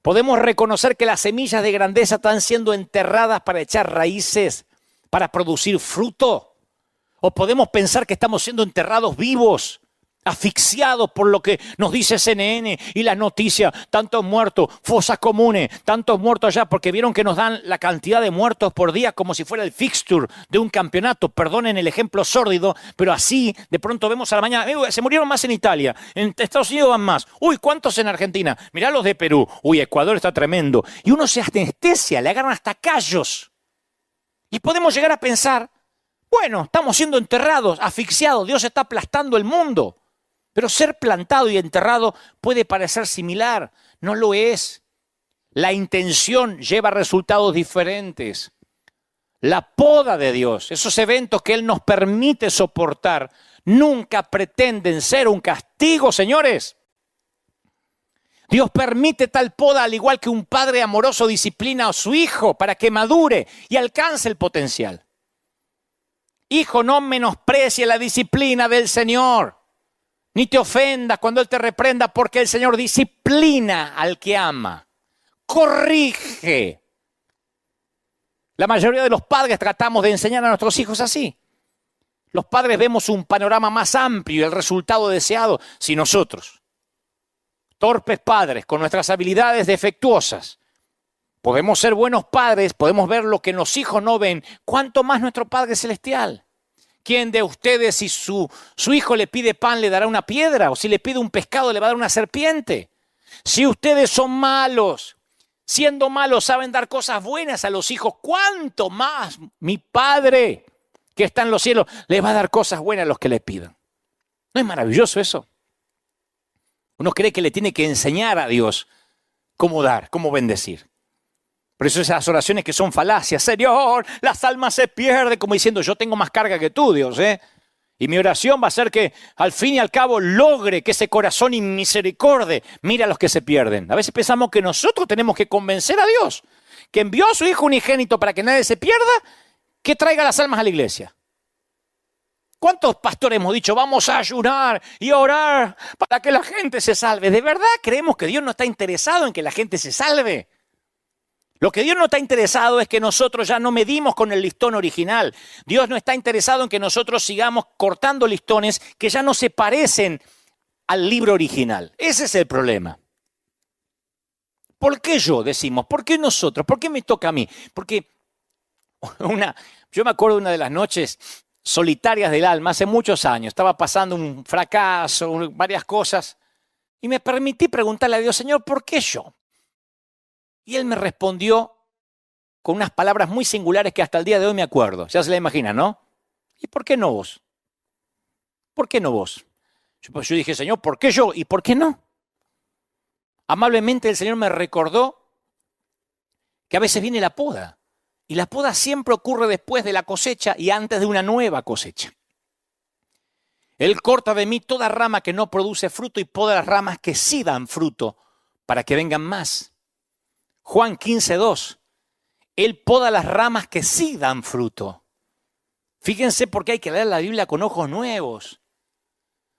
Podemos reconocer que las semillas de grandeza están siendo enterradas para echar raíces, para producir fruto. O podemos pensar que estamos siendo enterrados vivos, asfixiados por lo que nos dice CNN y las noticias. Tantos muertos, fosas comunes, tantos muertos allá, porque vieron que nos dan la cantidad de muertos por día como si fuera el fixture de un campeonato. Perdonen el ejemplo sórdido, pero así de pronto vemos a la mañana, se murieron más en Italia, en Estados Unidos van más. Uy, ¿cuántos en Argentina? Mirá los de Perú. Uy, Ecuador está tremendo. Y uno se anestesia, le agarran hasta callos. Y podemos llegar a pensar, bueno, estamos siendo enterrados, asfixiados, Dios está aplastando el mundo. Pero ser plantado y enterrado puede parecer similar, no lo es. La intención lleva resultados diferentes. La poda de Dios, esos eventos que Él nos permite soportar, nunca pretenden ser un castigo, señores. Dios permite tal poda al igual que un padre amoroso disciplina a su hijo para que madure y alcance el potencial. Hijo, no menosprecie la disciplina del Señor, ni te ofendas cuando Él te reprenda, porque el Señor disciplina al que ama, corrige. La mayoría de los padres tratamos de enseñar a nuestros hijos así. Los padres vemos un panorama más amplio y el resultado deseado. Si nosotros, torpes padres, con nuestras habilidades defectuosas, podemos ser buenos padres, podemos ver lo que los hijos no ven, ¿cuánto más nuestro Padre Celestial? ¿Quién de ustedes, si su hijo le pide pan, le dará una piedra? ¿O si le pide un pescado, le va a dar una serpiente? Si ustedes son malos, siendo malos, saben dar cosas buenas a los hijos, ¿cuánto más mi Padre que está en los cielos les va a dar cosas buenas a los que le pidan? ¿No es maravilloso eso? Uno cree que le tiene que enseñar a Dios cómo dar, cómo bendecir. Por eso esas oraciones que son falacias, Señor, las almas se pierden, como diciendo, yo tengo más carga que tú, Dios, Y mi oración va a ser que al fin y al cabo logre que ese corazón inmisericordia mire a los que se pierden. A veces pensamos que nosotros tenemos que convencer a Dios, que envió a su Hijo unigénito para que nadie se pierda, que traiga las almas a la iglesia. ¿Cuántos pastores hemos dicho, vamos a ayunar y a orar para que la gente se salve? ¿De verdad creemos que Dios no está interesado en que la gente se salve? Lo que Dios no está interesado es que nosotros ya no medimos con el listón original. Dios no está interesado en que nosotros sigamos cortando listones que ya no se parecen al libro original. Ese es el problema. ¿Por qué yo, decimos? ¿Por qué nosotros? ¿Por qué me toca a mí? Porque yo me acuerdo de una de las noches solitarias del alma, hace muchos años, estaba pasando un fracaso, varias cosas, y me permití preguntarle a Dios, Señor, ¿por qué yo? Y Él me respondió con unas palabras muy singulares que hasta el día de hoy me acuerdo. Ya se la imagina, ¿no? ¿Y por qué no vos? ¿Por qué no vos? Yo dije, Señor, ¿por qué yo? ¿Y por qué no? Amablemente el Señor me recordó que a veces viene la poda. Y la poda siempre ocurre después de la cosecha y antes de una nueva cosecha. Él corta de mí toda rama que no produce fruto y poda las ramas que sí dan fruto para que vengan más. Juan 15:2. Él poda las ramas que sí dan fruto. Fíjense por qué hay que leer la Biblia con ojos nuevos.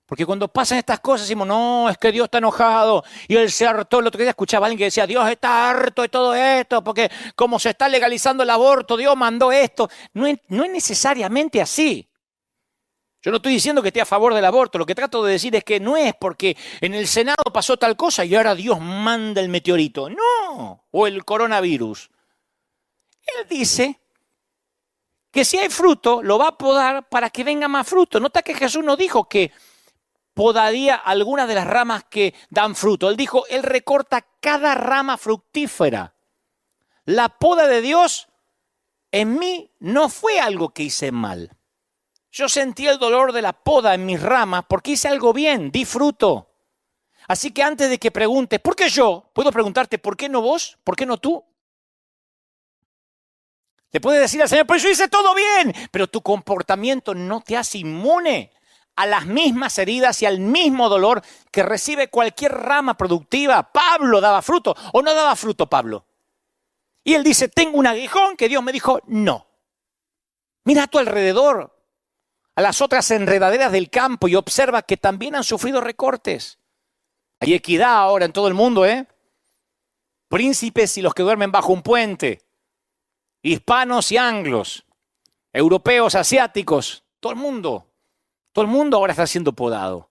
Porque cuando pasan estas cosas decimos, no, es que Dios está enojado y Él se hartó. El otro día escuchaba a alguien que decía, Dios está harto de todo esto porque como se está legalizando el aborto, Dios mandó esto. No es necesariamente así. Yo no estoy diciendo que esté a favor del aborto. Lo que trato de decir es que no es porque en el Senado pasó tal cosa y ahora Dios manda el meteorito. No, o el coronavirus. Él dice que si hay fruto, lo va a podar para que venga más fruto. Nota que Jesús no dijo que podaría algunas de las ramas que dan fruto. Él dijo, Él recorta cada rama fructífera. La poda de Dios en mí no fue algo que hice mal. Yo sentí el dolor de la poda en mis ramas porque hice algo bien, di fruto. Así que antes de que preguntes, ¿por qué yo? Puedo preguntarte, ¿por qué no vos? ¿Por qué no tú? Le puedes decir al Señor, pues yo hice todo bien, pero tu comportamiento no te hace inmune a las mismas heridas y al mismo dolor que recibe cualquier rama productiva. Pablo daba fruto, ¿o no daba fruto Pablo? Y él dice, tengo un aguijón que Dios me dijo, no. Mira a tu alrededor, a las otras enredaderas del campo y observa que también han sufrido recortes. Hay equidad ahora en todo el mundo, ¿eh? Príncipes y los que duermen bajo un puente, hispanos y anglos, europeos, asiáticos, todo el mundo ahora está siendo podado.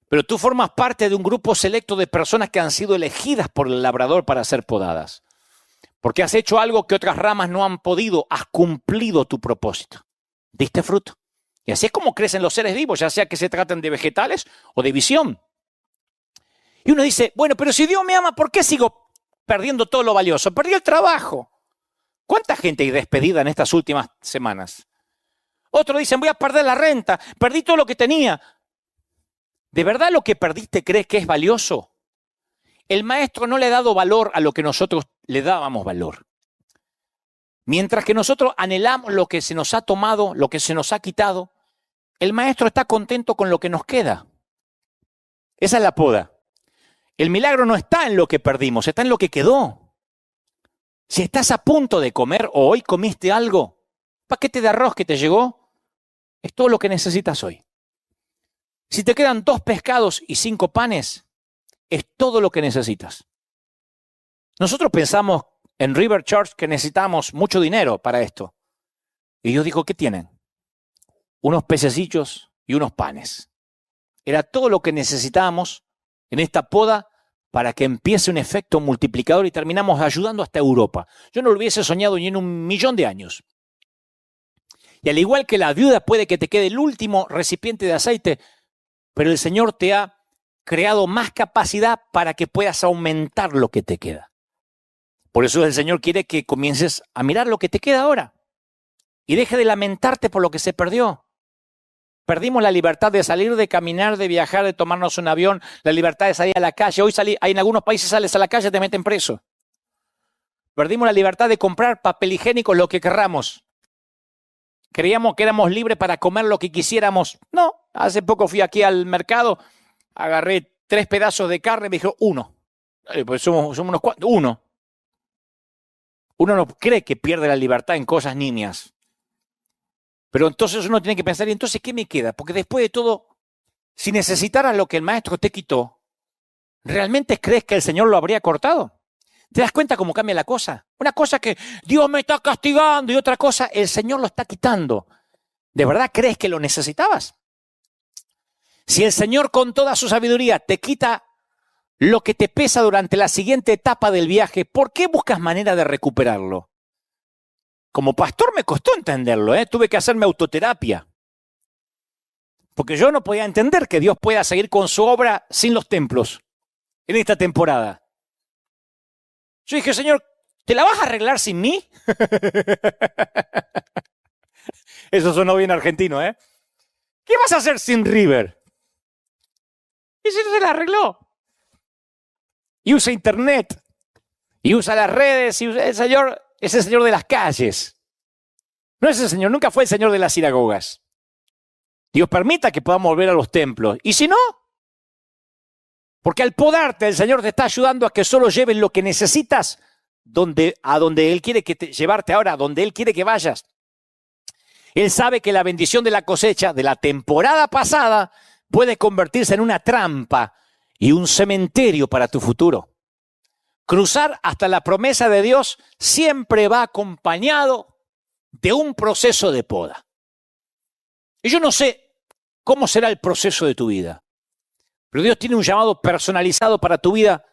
Pero tú formas parte de un grupo selecto de personas que han sido elegidas por el labrador para ser podadas. Porque has hecho algo que otras ramas no han podido, has cumplido tu propósito. Diste fruto. Y así es como crecen los seres vivos, ya sea que se traten de vegetales o de visión. Y uno dice, bueno, pero si Dios me ama, ¿por qué sigo perdiendo todo lo valioso? Perdí el trabajo. ¿Cuánta gente hay despedida en estas últimas semanas? Otros dicen, voy a perder la renta, perdí todo lo que tenía. ¿De verdad lo que perdiste crees que es valioso? El maestro no le ha dado valor a lo que nosotros le dábamos valor. Mientras que nosotros anhelamos lo que se nos ha tomado, lo que se nos ha quitado, el maestro está contento con lo que nos queda. Esa es la poda. El milagro no está en lo que perdimos, está en lo que quedó. Si estás a punto de comer o hoy comiste algo, paquete de arroz que te llegó, es todo lo que necesitas hoy. Si te quedan 2 pescados y 5 panes, es todo lo que necesitas. Nosotros pensamos en River Church que necesitamos mucho dinero para esto. Y yo digo, ¿qué tienen? Unos pececillos y unos panes. Era todo lo que necesitábamos en esta poda para que empiece un efecto multiplicador y terminamos ayudando hasta Europa. Yo no lo hubiese soñado ni en 1.000.000 de años. Y al igual que la viuda puede que te quede el último recipiente de aceite, pero el Señor te ha creado más capacidad para que puedas aumentar lo que te queda. Por eso el Señor quiere que comiences a mirar lo que te queda ahora y deje de lamentarte por lo que se perdió. Perdimos la libertad de salir, de caminar, de viajar, de tomarnos un avión, la libertad de salir a la calle. Hoy en algunos países sales a la calle y te meten preso. Perdimos la libertad de comprar papel higiénico, lo que querramos. Creíamos que éramos libres para comer lo que quisiéramos. No, hace poco fui aquí al mercado, agarré 3 pedazos de carne y me dijo 1. Pues somos unos cuantos, 1. Uno no cree que pierde la libertad en cosas nimias. Pero entonces uno tiene que pensar, ¿y entonces qué me queda? Porque después de todo, si necesitaras lo que el maestro te quitó, ¿realmente crees que el Señor lo habría cortado? ¿Te das cuenta cómo cambia la cosa? Una cosa que Dios me está castigando y otra cosa, el Señor lo está quitando. ¿De verdad crees que lo necesitabas? Si el Señor con toda su sabiduría te quita lo que te pesa durante la siguiente etapa del viaje, ¿por qué buscas manera de recuperarlo? Como pastor me costó entenderlo, tuve que hacerme autoterapia. Porque yo no podía entender que Dios pueda seguir con su obra sin los templos en esta temporada. Yo dije, Señor, ¿te la vas a arreglar sin mí? Eso sonó bien argentino, ¿eh? ¿Qué vas a hacer sin River? Y se la arregló. Y usa internet. y usa las redes, y el Señor es el Señor de las calles. No es el Señor, nunca fue el Señor de las sinagogas. Dios permita que podamos volver a los templos. Y si no, porque al podarte el Señor te está ayudando a que solo lleves lo que necesitas a donde Él quiere llevarte ahora, a donde Él quiere que vayas. Él sabe que la bendición de la cosecha de la temporada pasada puede convertirse en una trampa y un cementerio para tu futuro. Cruzar hasta la promesa de Dios siempre va acompañado de un proceso de poda. Y yo no sé cómo será el proceso de tu vida, pero Dios tiene un llamado personalizado para tu vida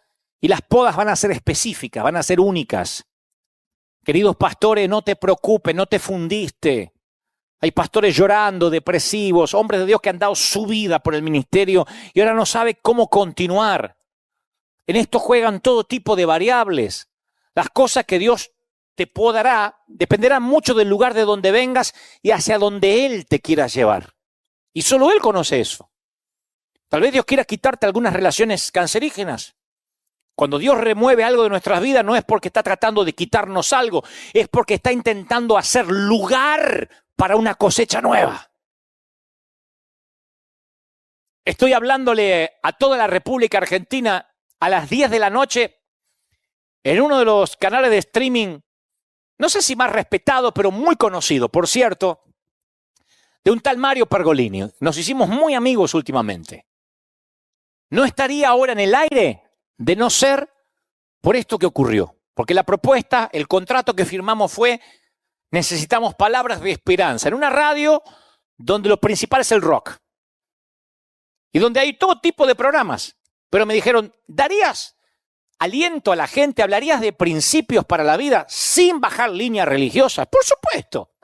y las podas van a ser específicas, van a ser únicas. Queridos pastores, no te preocupes, no te fundiste. Hay pastores llorando, depresivos, hombres de Dios que han dado su vida por el ministerio y ahora no saben cómo continuar. En esto juegan todo tipo de variables. Las cosas que Dios te podará dependerán mucho del lugar de donde vengas y hacia donde Él te quiera llevar. Y solo Él conoce eso. Tal vez Dios quiera quitarte algunas relaciones cancerígenas. Cuando Dios remueve algo de nuestras vidas no es porque está tratando de quitarnos algo, es porque está intentando hacer lugar para una cosecha nueva. Estoy hablándole a toda la República Argentina a las 10 de la noche en uno de los canales de streaming, no sé si más respetado, pero muy conocido, por cierto, de un tal Mario Pergolini. Nos hicimos muy amigos últimamente. No estaría ahora en el aire de no ser por esto que ocurrió. Porque la propuesta, el contrato que firmamos fue: necesitamos palabras de esperanza en una radio donde lo principal es el rock y donde hay todo tipo de programas. Pero me dijeron, ¿darías aliento a la gente? ¿Hablarías de principios para la vida sin bajar líneas religiosas? Por supuesto.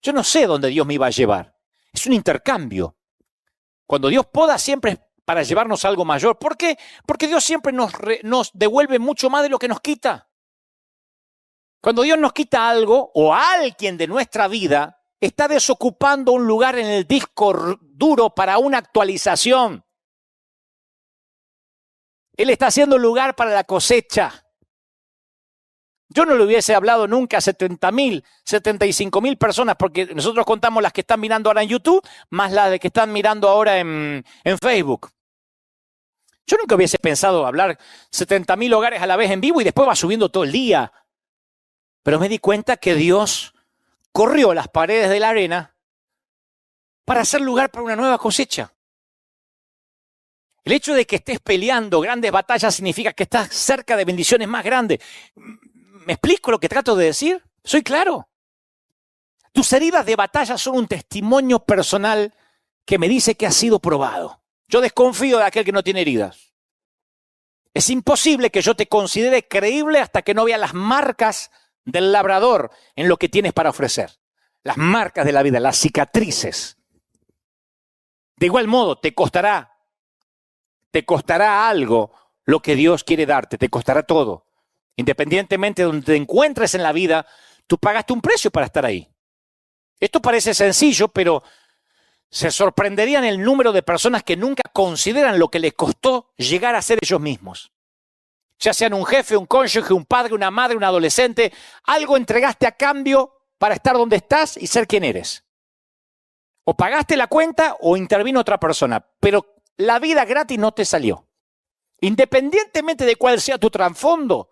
Yo no sé dónde Dios me iba a llevar. Es un intercambio. Cuando Dios poda siempre es para llevarnos a algo mayor. ¿Por qué? Porque Dios siempre nos devuelve mucho más de lo que nos quita. Cuando Dios nos quita algo o a alguien de nuestra vida, está desocupando un lugar en el disco duro para una actualización. Él está haciendo lugar para la cosecha. Yo no le hubiese hablado nunca a 70.000, 75.000 personas, porque nosotros contamos las que están mirando ahora en YouTube, más las de que están mirando ahora en Facebook. Yo nunca hubiese pensado hablar 70.000 hogares a la vez en vivo y después va subiendo todo el día. Pero me di cuenta que Dios corrió las paredes de la arena para hacer lugar para una nueva cosecha. El hecho de que estés peleando grandes batallas significa que estás cerca de bendiciones más grandes. ¿Me explico lo que trato de decir? ¿Soy claro? Tus heridas de batalla son un testimonio personal que me dice que has sido probado. Yo desconfío de aquel que no tiene heridas. Es imposible que yo te considere creíble hasta que no vea las marcas del labrador en lo que tienes para ofrecer. Las marcas de la vida, las cicatrices. De igual modo, te costará algo lo que Dios quiere darte, te costará todo. Independientemente de donde te encuentres en la vida, tú pagaste un precio para estar ahí. Esto parece sencillo, pero se sorprenderían el número de personas que nunca consideran lo que les costó llegar a ser ellos mismos. Ya sean un jefe, un cónyuge, un padre, una madre, un adolescente, algo entregaste a cambio para estar donde estás y ser quien eres. O pagaste la cuenta o intervino otra persona, pero la vida gratis no te salió. Independientemente de cuál sea tu trasfondo,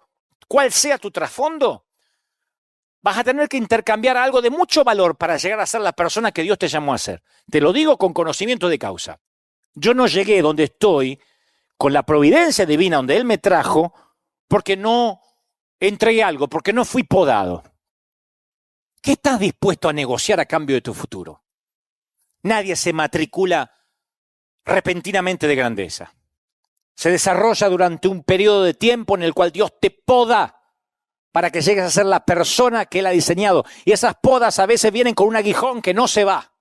vas a tener que intercambiar algo de mucho valor para llegar a ser la persona que Dios te llamó a ser. Te lo digo con conocimiento de causa. Yo no llegué donde estoy con la providencia divina donde Él me trajo porque no entregué algo, porque no fui podado. ¿Qué estás dispuesto a negociar a cambio de tu futuro? Nadie se matricula repentinamente de grandeza. Se desarrolla durante un periodo de tiempo en el cual Dios te poda para que llegues a ser la persona que Él ha diseñado. Y esas podas a veces vienen con un aguijón que no se va.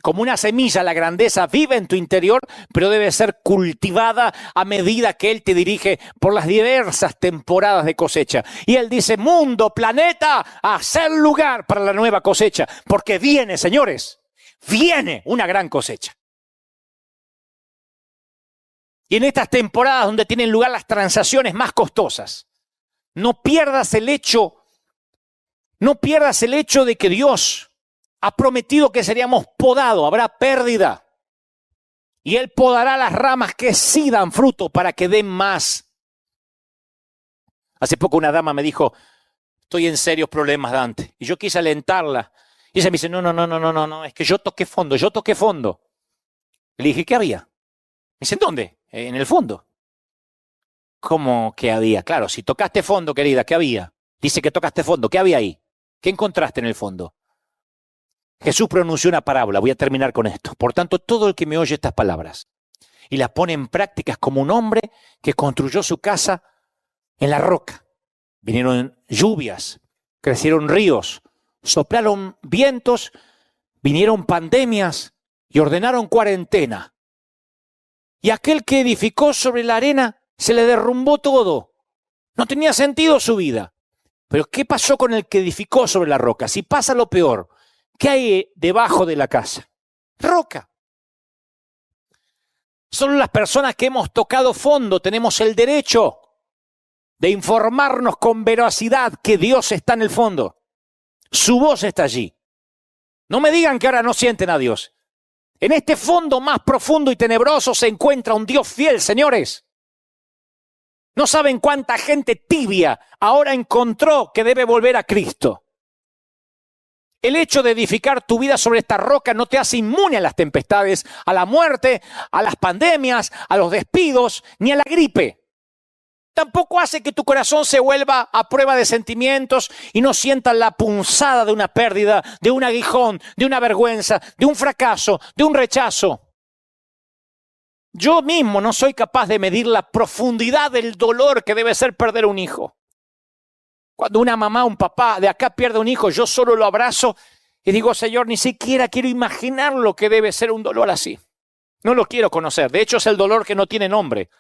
Como una semilla, la grandeza vive en tu interior, pero debe ser cultivada a medida que Él te dirige por las diversas temporadas de cosecha. Y Él dice, mundo, planeta, hacer lugar para la nueva cosecha. Porque viene, señores, viene una gran cosecha. Y en estas temporadas donde tienen lugar las transacciones más costosas, No pierdas el hecho de que Dios ha prometido que seríamos podados, habrá pérdida. Y Él podará las ramas que sí dan fruto para que den más. Hace poco una dama me dijo, estoy en serios problemas, Dante. Y yo quise alentarla. Y ella me dice, no, es que yo toqué fondo. Le dije, ¿qué había? Me dice, ¿en dónde? En el fondo. ¿Cómo que había? Claro, si tocaste fondo, querida, ¿qué había? Dice que tocaste fondo, ¿qué había ahí? ¿Qué encontraste en el fondo? Jesús pronunció una parábola, voy a terminar con esto. Por tanto, todo el que me oye estas palabras y las pone en práctica es como un hombre que construyó su casa en la roca. Vinieron lluvias, crecieron ríos, soplaron vientos, vinieron pandemias y ordenaron cuarentena. Y aquel que edificó sobre la arena se le derrumbó todo. No tenía sentido su vida. Pero ¿qué pasó con el que edificó sobre la roca? Si pasa lo peor, ¿qué hay debajo de la casa? Roca. Solo las personas que hemos tocado fondo tenemos el derecho de informarnos con veracidad que Dios está en el fondo. Su voz está allí. No me digan que ahora no sienten a Dios. En este fondo más profundo y tenebroso se encuentra un Dios fiel, señores. No saben cuánta gente tibia ahora encontró que debe volver a Cristo. El hecho de edificar tu vida sobre esta roca no te hace inmune a las tempestades, a la muerte, a las pandemias, a los despidos, ni a la gripe. Tampoco hace que tu corazón se vuelva a prueba de sentimientos y no sientas la punzada de una pérdida, de un aguijón, de una vergüenza, de un fracaso, de un rechazo. Yo mismo no soy capaz de medir la profundidad del dolor que debe ser perder un hijo. Cuando una mamá, un papá de acá pierde un hijo, yo solo lo abrazo y digo, Señor, ni siquiera quiero imaginar lo que debe ser un dolor así. No lo quiero conocer. De hecho, es el dolor que no tiene nombre.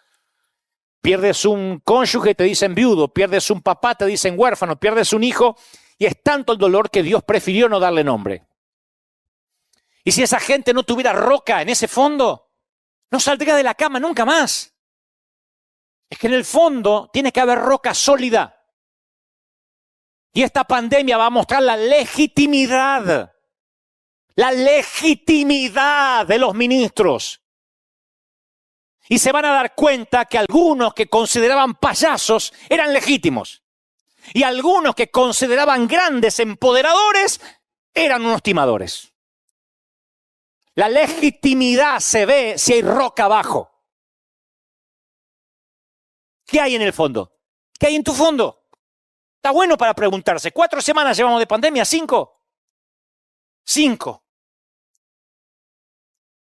Pierdes un cónyuge, te dicen viudo. Pierdes un papá, te dicen huérfano. Pierdes un hijo y es tanto el dolor que Dios prefirió no darle nombre. Y si esa gente no tuviera roca en ese fondo, no saldría de la cama nunca más. Es que en el fondo tiene que haber roca sólida. Y esta pandemia va a mostrar la legitimidad de los ministros. Y se van a dar cuenta que algunos que consideraban payasos eran legítimos. Y algunos que consideraban grandes empoderadores eran unos timadores. La legitimidad se ve si hay roca abajo. ¿Qué hay en el fondo? ¿Qué hay en tu fondo? Está bueno para preguntarse. 4 semanas llevamos de pandemia, 5. 5.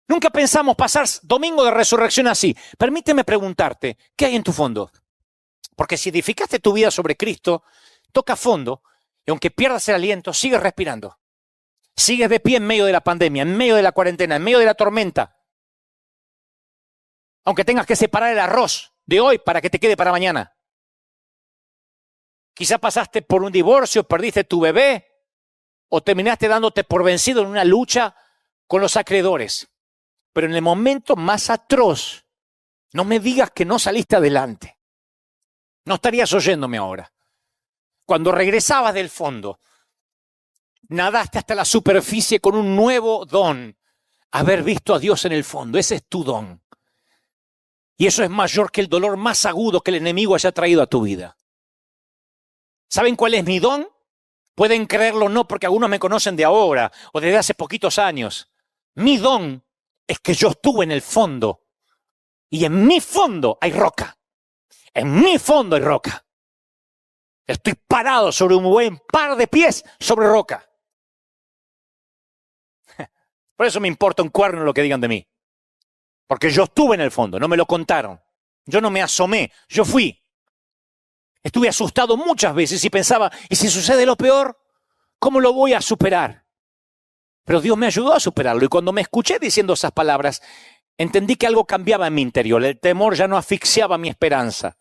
Nunca pensamos pasar domingo de resurrección así. Permíteme preguntarte, ¿qué hay en tu fondo? Porque si edificaste tu vida sobre Cristo, toca fondo y aunque pierdas el aliento, sigues respirando. Sigues de pie en medio de la pandemia, en medio de la cuarentena, en medio de la tormenta. Aunque tengas que separar el arroz de hoy para que te quede para mañana. Quizá pasaste por un divorcio, perdiste tu bebé o terminaste dándote por vencido en una lucha con los acreedores. Pero en el momento más atroz, no me digas que no saliste adelante. No estarías oyéndome ahora. Cuando regresabas del fondo, nadaste hasta la superficie con un nuevo don. Haber visto a Dios en el fondo, ese es tu don. Y eso es mayor que el dolor más agudo que el enemigo haya traído a tu vida. ¿Saben cuál es mi don? Pueden creerlo o no porque algunos me conocen de ahora o desde hace poquitos años. Mi don es que yo estuve en el fondo y en mi fondo hay roca. En mi fondo hay roca. Estoy parado sobre un buen par de pies sobre roca. Por eso me importa un cuerno lo que digan de mí. Porque yo estuve en el fondo, no me lo contaron. Yo no me asomé, yo fui. Estuve asustado muchas veces y pensaba, ¿y si sucede lo peor? ¿Cómo lo voy a superar? Pero Dios me ayudó a superarlo y cuando me escuché diciendo esas palabras, entendí que algo cambiaba en mi interior. El temor ya no asfixiaba mi esperanza.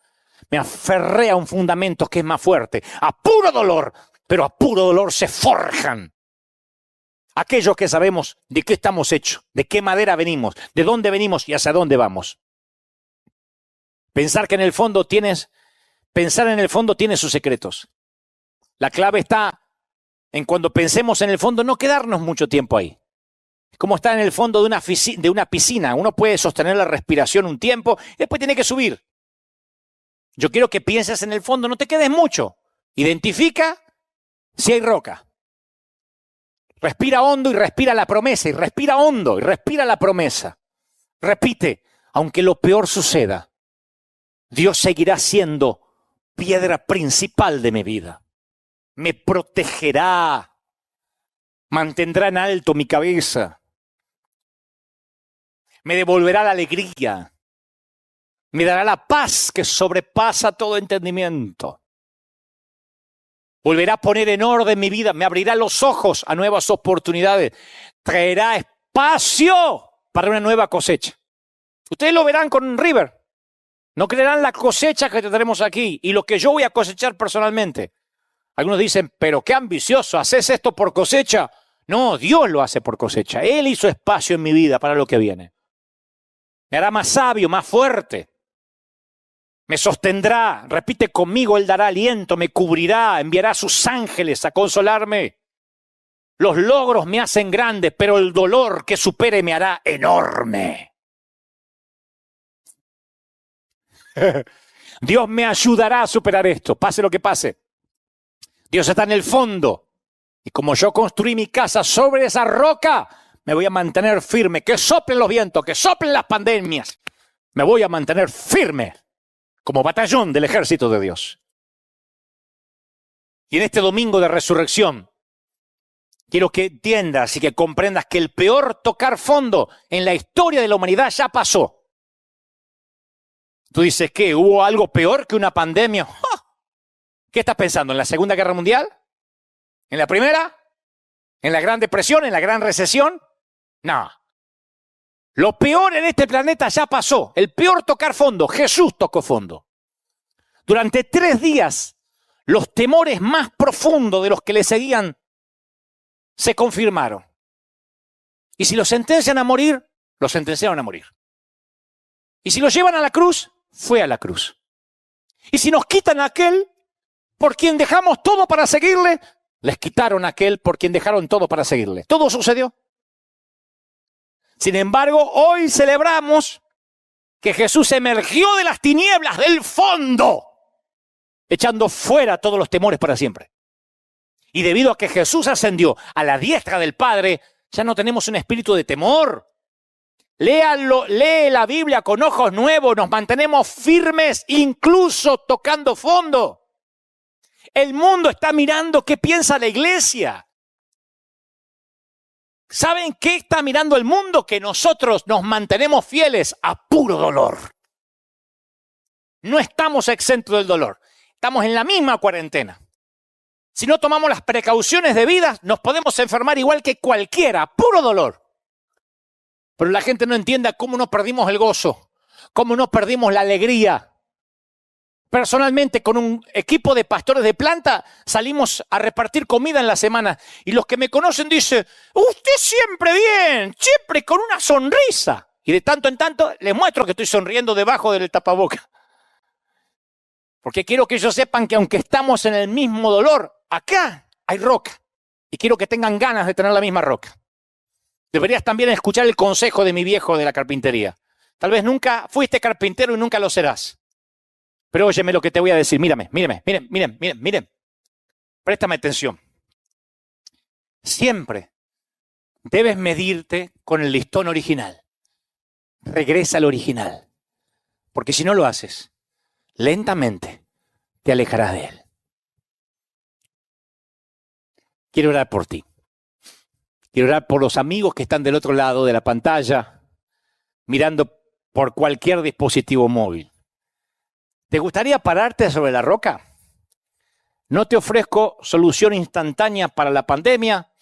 Me aferré a un fundamento que es más fuerte. A puro dolor, pero a puro dolor se forjan aquellos que sabemos de qué estamos hechos, de qué madera venimos, de dónde venimos y hacia dónde vamos. Pensar que en el fondo tienes Pensar en el fondo tiene sus secretos. La clave está en cuando pensemos en el fondo, no quedarnos mucho tiempo ahí. Es como estar en el fondo de una piscina. Uno puede sostener la respiración un tiempo, y después tiene que subir. Yo quiero que pienses en el fondo, no te quedes mucho. Identifica si hay roca. Respira hondo y respira la promesa, y respira hondo y respira la promesa. Repite, aunque lo peor suceda, Dios seguirá siendo piedra principal de mi vida. Me protegerá, mantendrá en alto mi cabeza, me devolverá la alegría, me dará la paz que sobrepasa todo entendimiento. Volverá a poner en orden mi vida, me abrirá los ojos a nuevas oportunidades, traerá espacio para una nueva cosecha. Ustedes lo verán con River. No creerán la cosecha que tendremos aquí y lo que yo voy a cosechar personalmente. Algunos dicen, pero qué ambicioso, ¿haces esto por cosecha? No, Dios lo hace por cosecha. Él hizo espacio en mi vida para lo que viene. Me hará más sabio, más fuerte. Me sostendrá, repite conmigo, Él dará aliento, me cubrirá, enviará a sus ángeles a consolarme. Los logros me hacen grande, pero el dolor que supere me hará enorme. Dios me ayudará a superar esto, pase lo que pase. Dios está en el fondo. Y como yo construí mi casa sobre esa roca, me voy a mantener firme. Que soplen los vientos, que soplen las pandemias. Me voy a mantener firme como batallón del ejército de Dios. Y en este domingo de resurrección, quiero que entiendas y que comprendas que el peor tocar fondo en la historia de la humanidad ya pasó. Tú dices, ¿qué? ¿Hubo algo peor que una pandemia? ¡Oh! ¿Qué estás pensando? ¿En la Segunda Guerra Mundial? ¿En la Primera? ¿En la Gran Depresión? ¿En la Gran Recesión? No. Lo peor en este planeta ya pasó. El peor tocar fondo. Jesús tocó fondo. Durante 3 días, los temores más profundos de los que le seguían se confirmaron. Y si los sentencian a morir, los sentenciaron a morir. Y si los llevan a la cruz, fue a la cruz. Y si nos quitan a aquel por quien dejamos todo para seguirle, les quitaron a aquel por quien dejaron todo para seguirle. Todo sucedió. Sin embargo, hoy celebramos que Jesús emergió de las tinieblas del fondo, echando fuera todos los temores para siempre. Y debido a que Jesús ascendió a la diestra del Padre, ya no tenemos un espíritu de temor. Léalo, lee la Biblia con ojos nuevos, nos mantenemos firmes, incluso tocando fondo. El mundo está mirando qué piensa la iglesia. ¿Saben qué está mirando el mundo? Que nosotros nos mantenemos fieles a puro dolor. No estamos exentos del dolor. Estamos en la misma cuarentena. Si no tomamos las precauciones debidas, nos podemos enfermar igual que cualquiera, puro dolor. Pero la gente no entiende cómo no perdimos el gozo, cómo no perdimos la alegría. Personalmente, con un equipo de pastores de planta, salimos a repartir comida en la semana. Y los que me conocen dicen, usted siempre bien, siempre con una sonrisa. Y de tanto en tanto les muestro que estoy sonriendo debajo del tapaboca. Porque quiero que ellos sepan que aunque estamos en el mismo dolor, acá hay roca. Y quiero que tengan ganas de tener la misma roca. Deberías también escuchar el consejo de mi viejo de la carpintería. Tal vez nunca fuiste carpintero y nunca lo serás. Pero óyeme lo que te voy a decir. Mírame. Préstame atención. Siempre debes medirte con el listón original. Regresa al original. Porque si no lo haces, lentamente te alejarás de él. Quiero orar por ti. Quiero orar por los amigos que están del otro lado de la pantalla, mirando por cualquier dispositivo móvil. ¿Te gustaría pararte sobre la roca? No te ofrezco solución instantánea para la pandemia,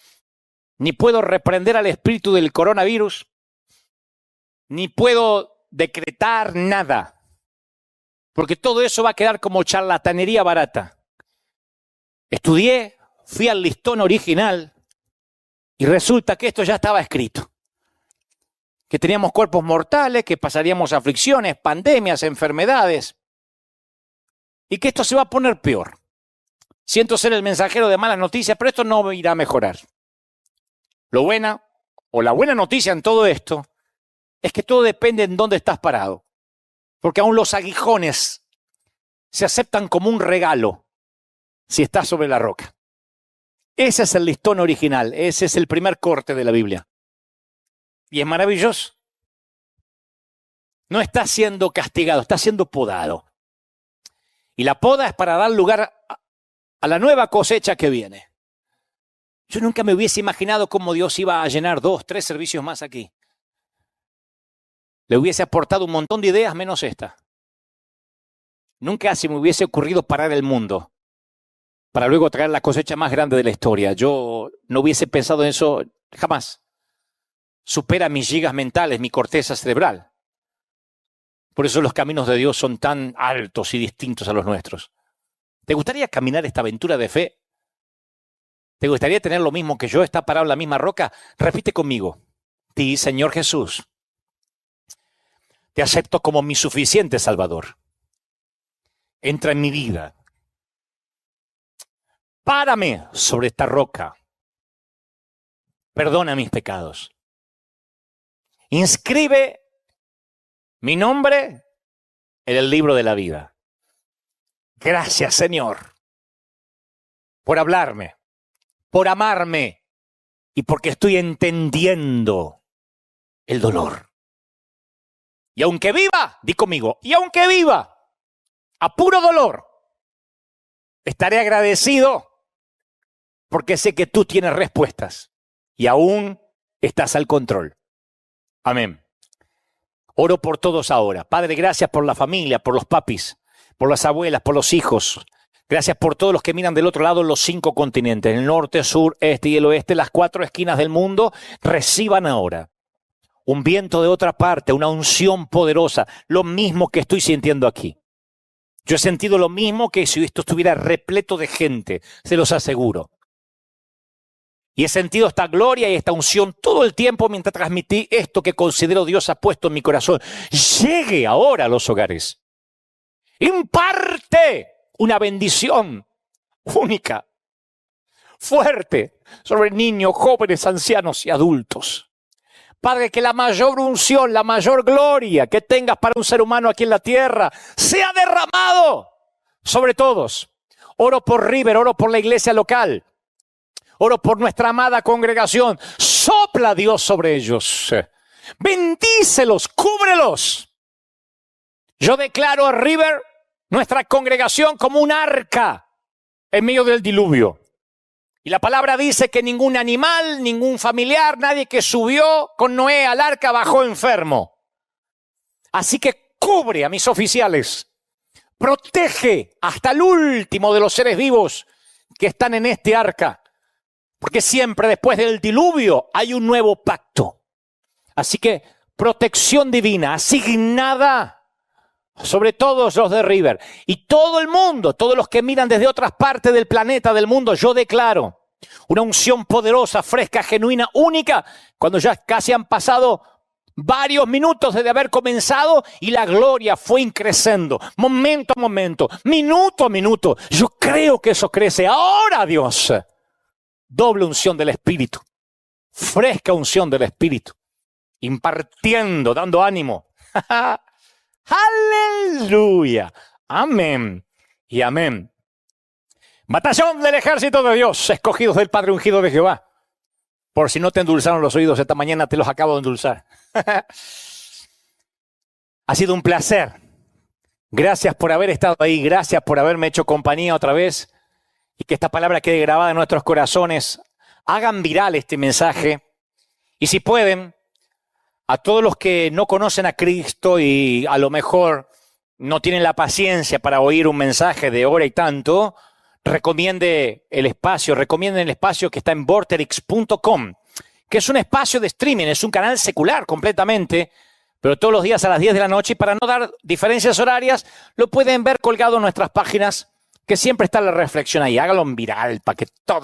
ni puedo reprender al espíritu del coronavirus, ni puedo decretar nada, porque todo eso va a quedar como charlatanería barata. Estudié, fui al listón original, y resulta que esto ya estaba escrito. Que teníamos cuerpos mortales, que pasaríamos aflicciones, pandemias, enfermedades. y que esto se va a poner peor. Siento ser el mensajero de malas noticias, pero esto no irá a mejorar. La buena noticia en todo esto es que todo depende en dónde estás parado. Porque aún los aguijones se aceptan como un regalo si estás sobre la roca. Ese es el listón original, ese es el primer corte de la Biblia. Y es maravilloso. No está siendo castigado, está siendo podado. Y la poda es para dar lugar a la nueva cosecha que viene. Yo nunca me hubiese imaginado cómo Dios iba a llenar 2, 3 servicios más aquí. Le hubiese aportado un montón de ideas menos esta. Nunca se me hubiese ocurrido parar el mundo para luego traer la cosecha más grande de la historia. Yo no hubiese pensado en eso jamás. Supera mis gigas mentales, mi corteza cerebral. Por eso los caminos de Dios son tan altos y distintos a los nuestros. ¿Te gustaría caminar esta aventura de fe? ¿Te gustaría tener lo mismo que yo, estar parado en la misma roca? Repite conmigo. Sí, Señor Jesús, te acepto como mi suficiente Salvador. Entra en mi vida. Párame sobre esta roca. Perdona mis pecados. Inscribe mi nombre en el libro de la vida. Gracias, Señor, por hablarme, por amarme y porque estoy entendiendo el dolor. Y aunque viva, di conmigo, y aunque viva a puro dolor, estaré agradecido porque sé que tú tienes respuestas y aún estás al control. Amén. Oro por todos ahora. Padre, gracias por la familia, por los papis, por las abuelas, por los hijos. Gracias por todos los que miran del otro lado en los 5 continentes, el norte, sur, este y el oeste, las 4 esquinas del mundo. Reciban ahora un viento de otra parte, una unción poderosa, lo mismo que estoy sintiendo aquí. Yo he sentido lo mismo que si esto estuviera repleto de gente, se los aseguro. Y he sentido esta gloria y esta unción todo el tiempo mientras transmití esto que considero Dios ha puesto en mi corazón. Llegue ahora a los hogares. Imparte una bendición única, fuerte, sobre niños, jóvenes, ancianos y adultos. Padre, que la mayor unción, la mayor gloria que tengas para un ser humano aquí en la tierra sea derramado sobre todos. Oro por River, oro por la iglesia local. Oro por nuestra amada congregación. Sopla Dios sobre ellos. Bendícelos, cúbrelos. Yo declaro a River, nuestra congregación, como un arca en medio del diluvio. Y la palabra dice que ningún animal, ningún familiar, nadie que subió con Noé al arca bajó enfermo. Así que cubre a mis oficiales. Protege hasta el último de los seres vivos que están en este arca. Porque siempre después del diluvio hay un nuevo pacto. Así que protección divina asignada sobre todos los de River. Y todo el mundo, todos los que miran desde otras partes del planeta, del mundo, yo declaro una unción poderosa, fresca, genuina, única, cuando ya casi han pasado varios minutos desde haber comenzado y la gloria fue increciendo, momento a momento, minuto a minuto. Yo creo que eso crece. Ahora, Dios, doble unción del Espíritu, fresca unción del Espíritu, impartiendo, dando ánimo. ¡Aleluya! Amén y amén. Batallón del ejército de Dios, escogidos del Padre ungido de Jehová. Por si no te endulzaron los oídos esta mañana, te los acabo de endulzar. Ha sido un placer. Gracias por haber estado ahí, gracias por haberme hecho compañía otra vez. Y que esta palabra quede grabada en nuestros corazones. Hagan viral este mensaje. Y si pueden, a todos los que no conocen a Cristo y a lo mejor no tienen la paciencia para oír un mensaje de hora y tanto, recomienden el espacio que está en vorterix.com, que es un espacio de streaming, es un canal secular completamente, pero todos los días a las 10 de la noche, y para no dar diferencias horarias, lo pueden ver colgado en nuestras páginas, que siempre está la reflexión ahí. Háganlo en viral para que todo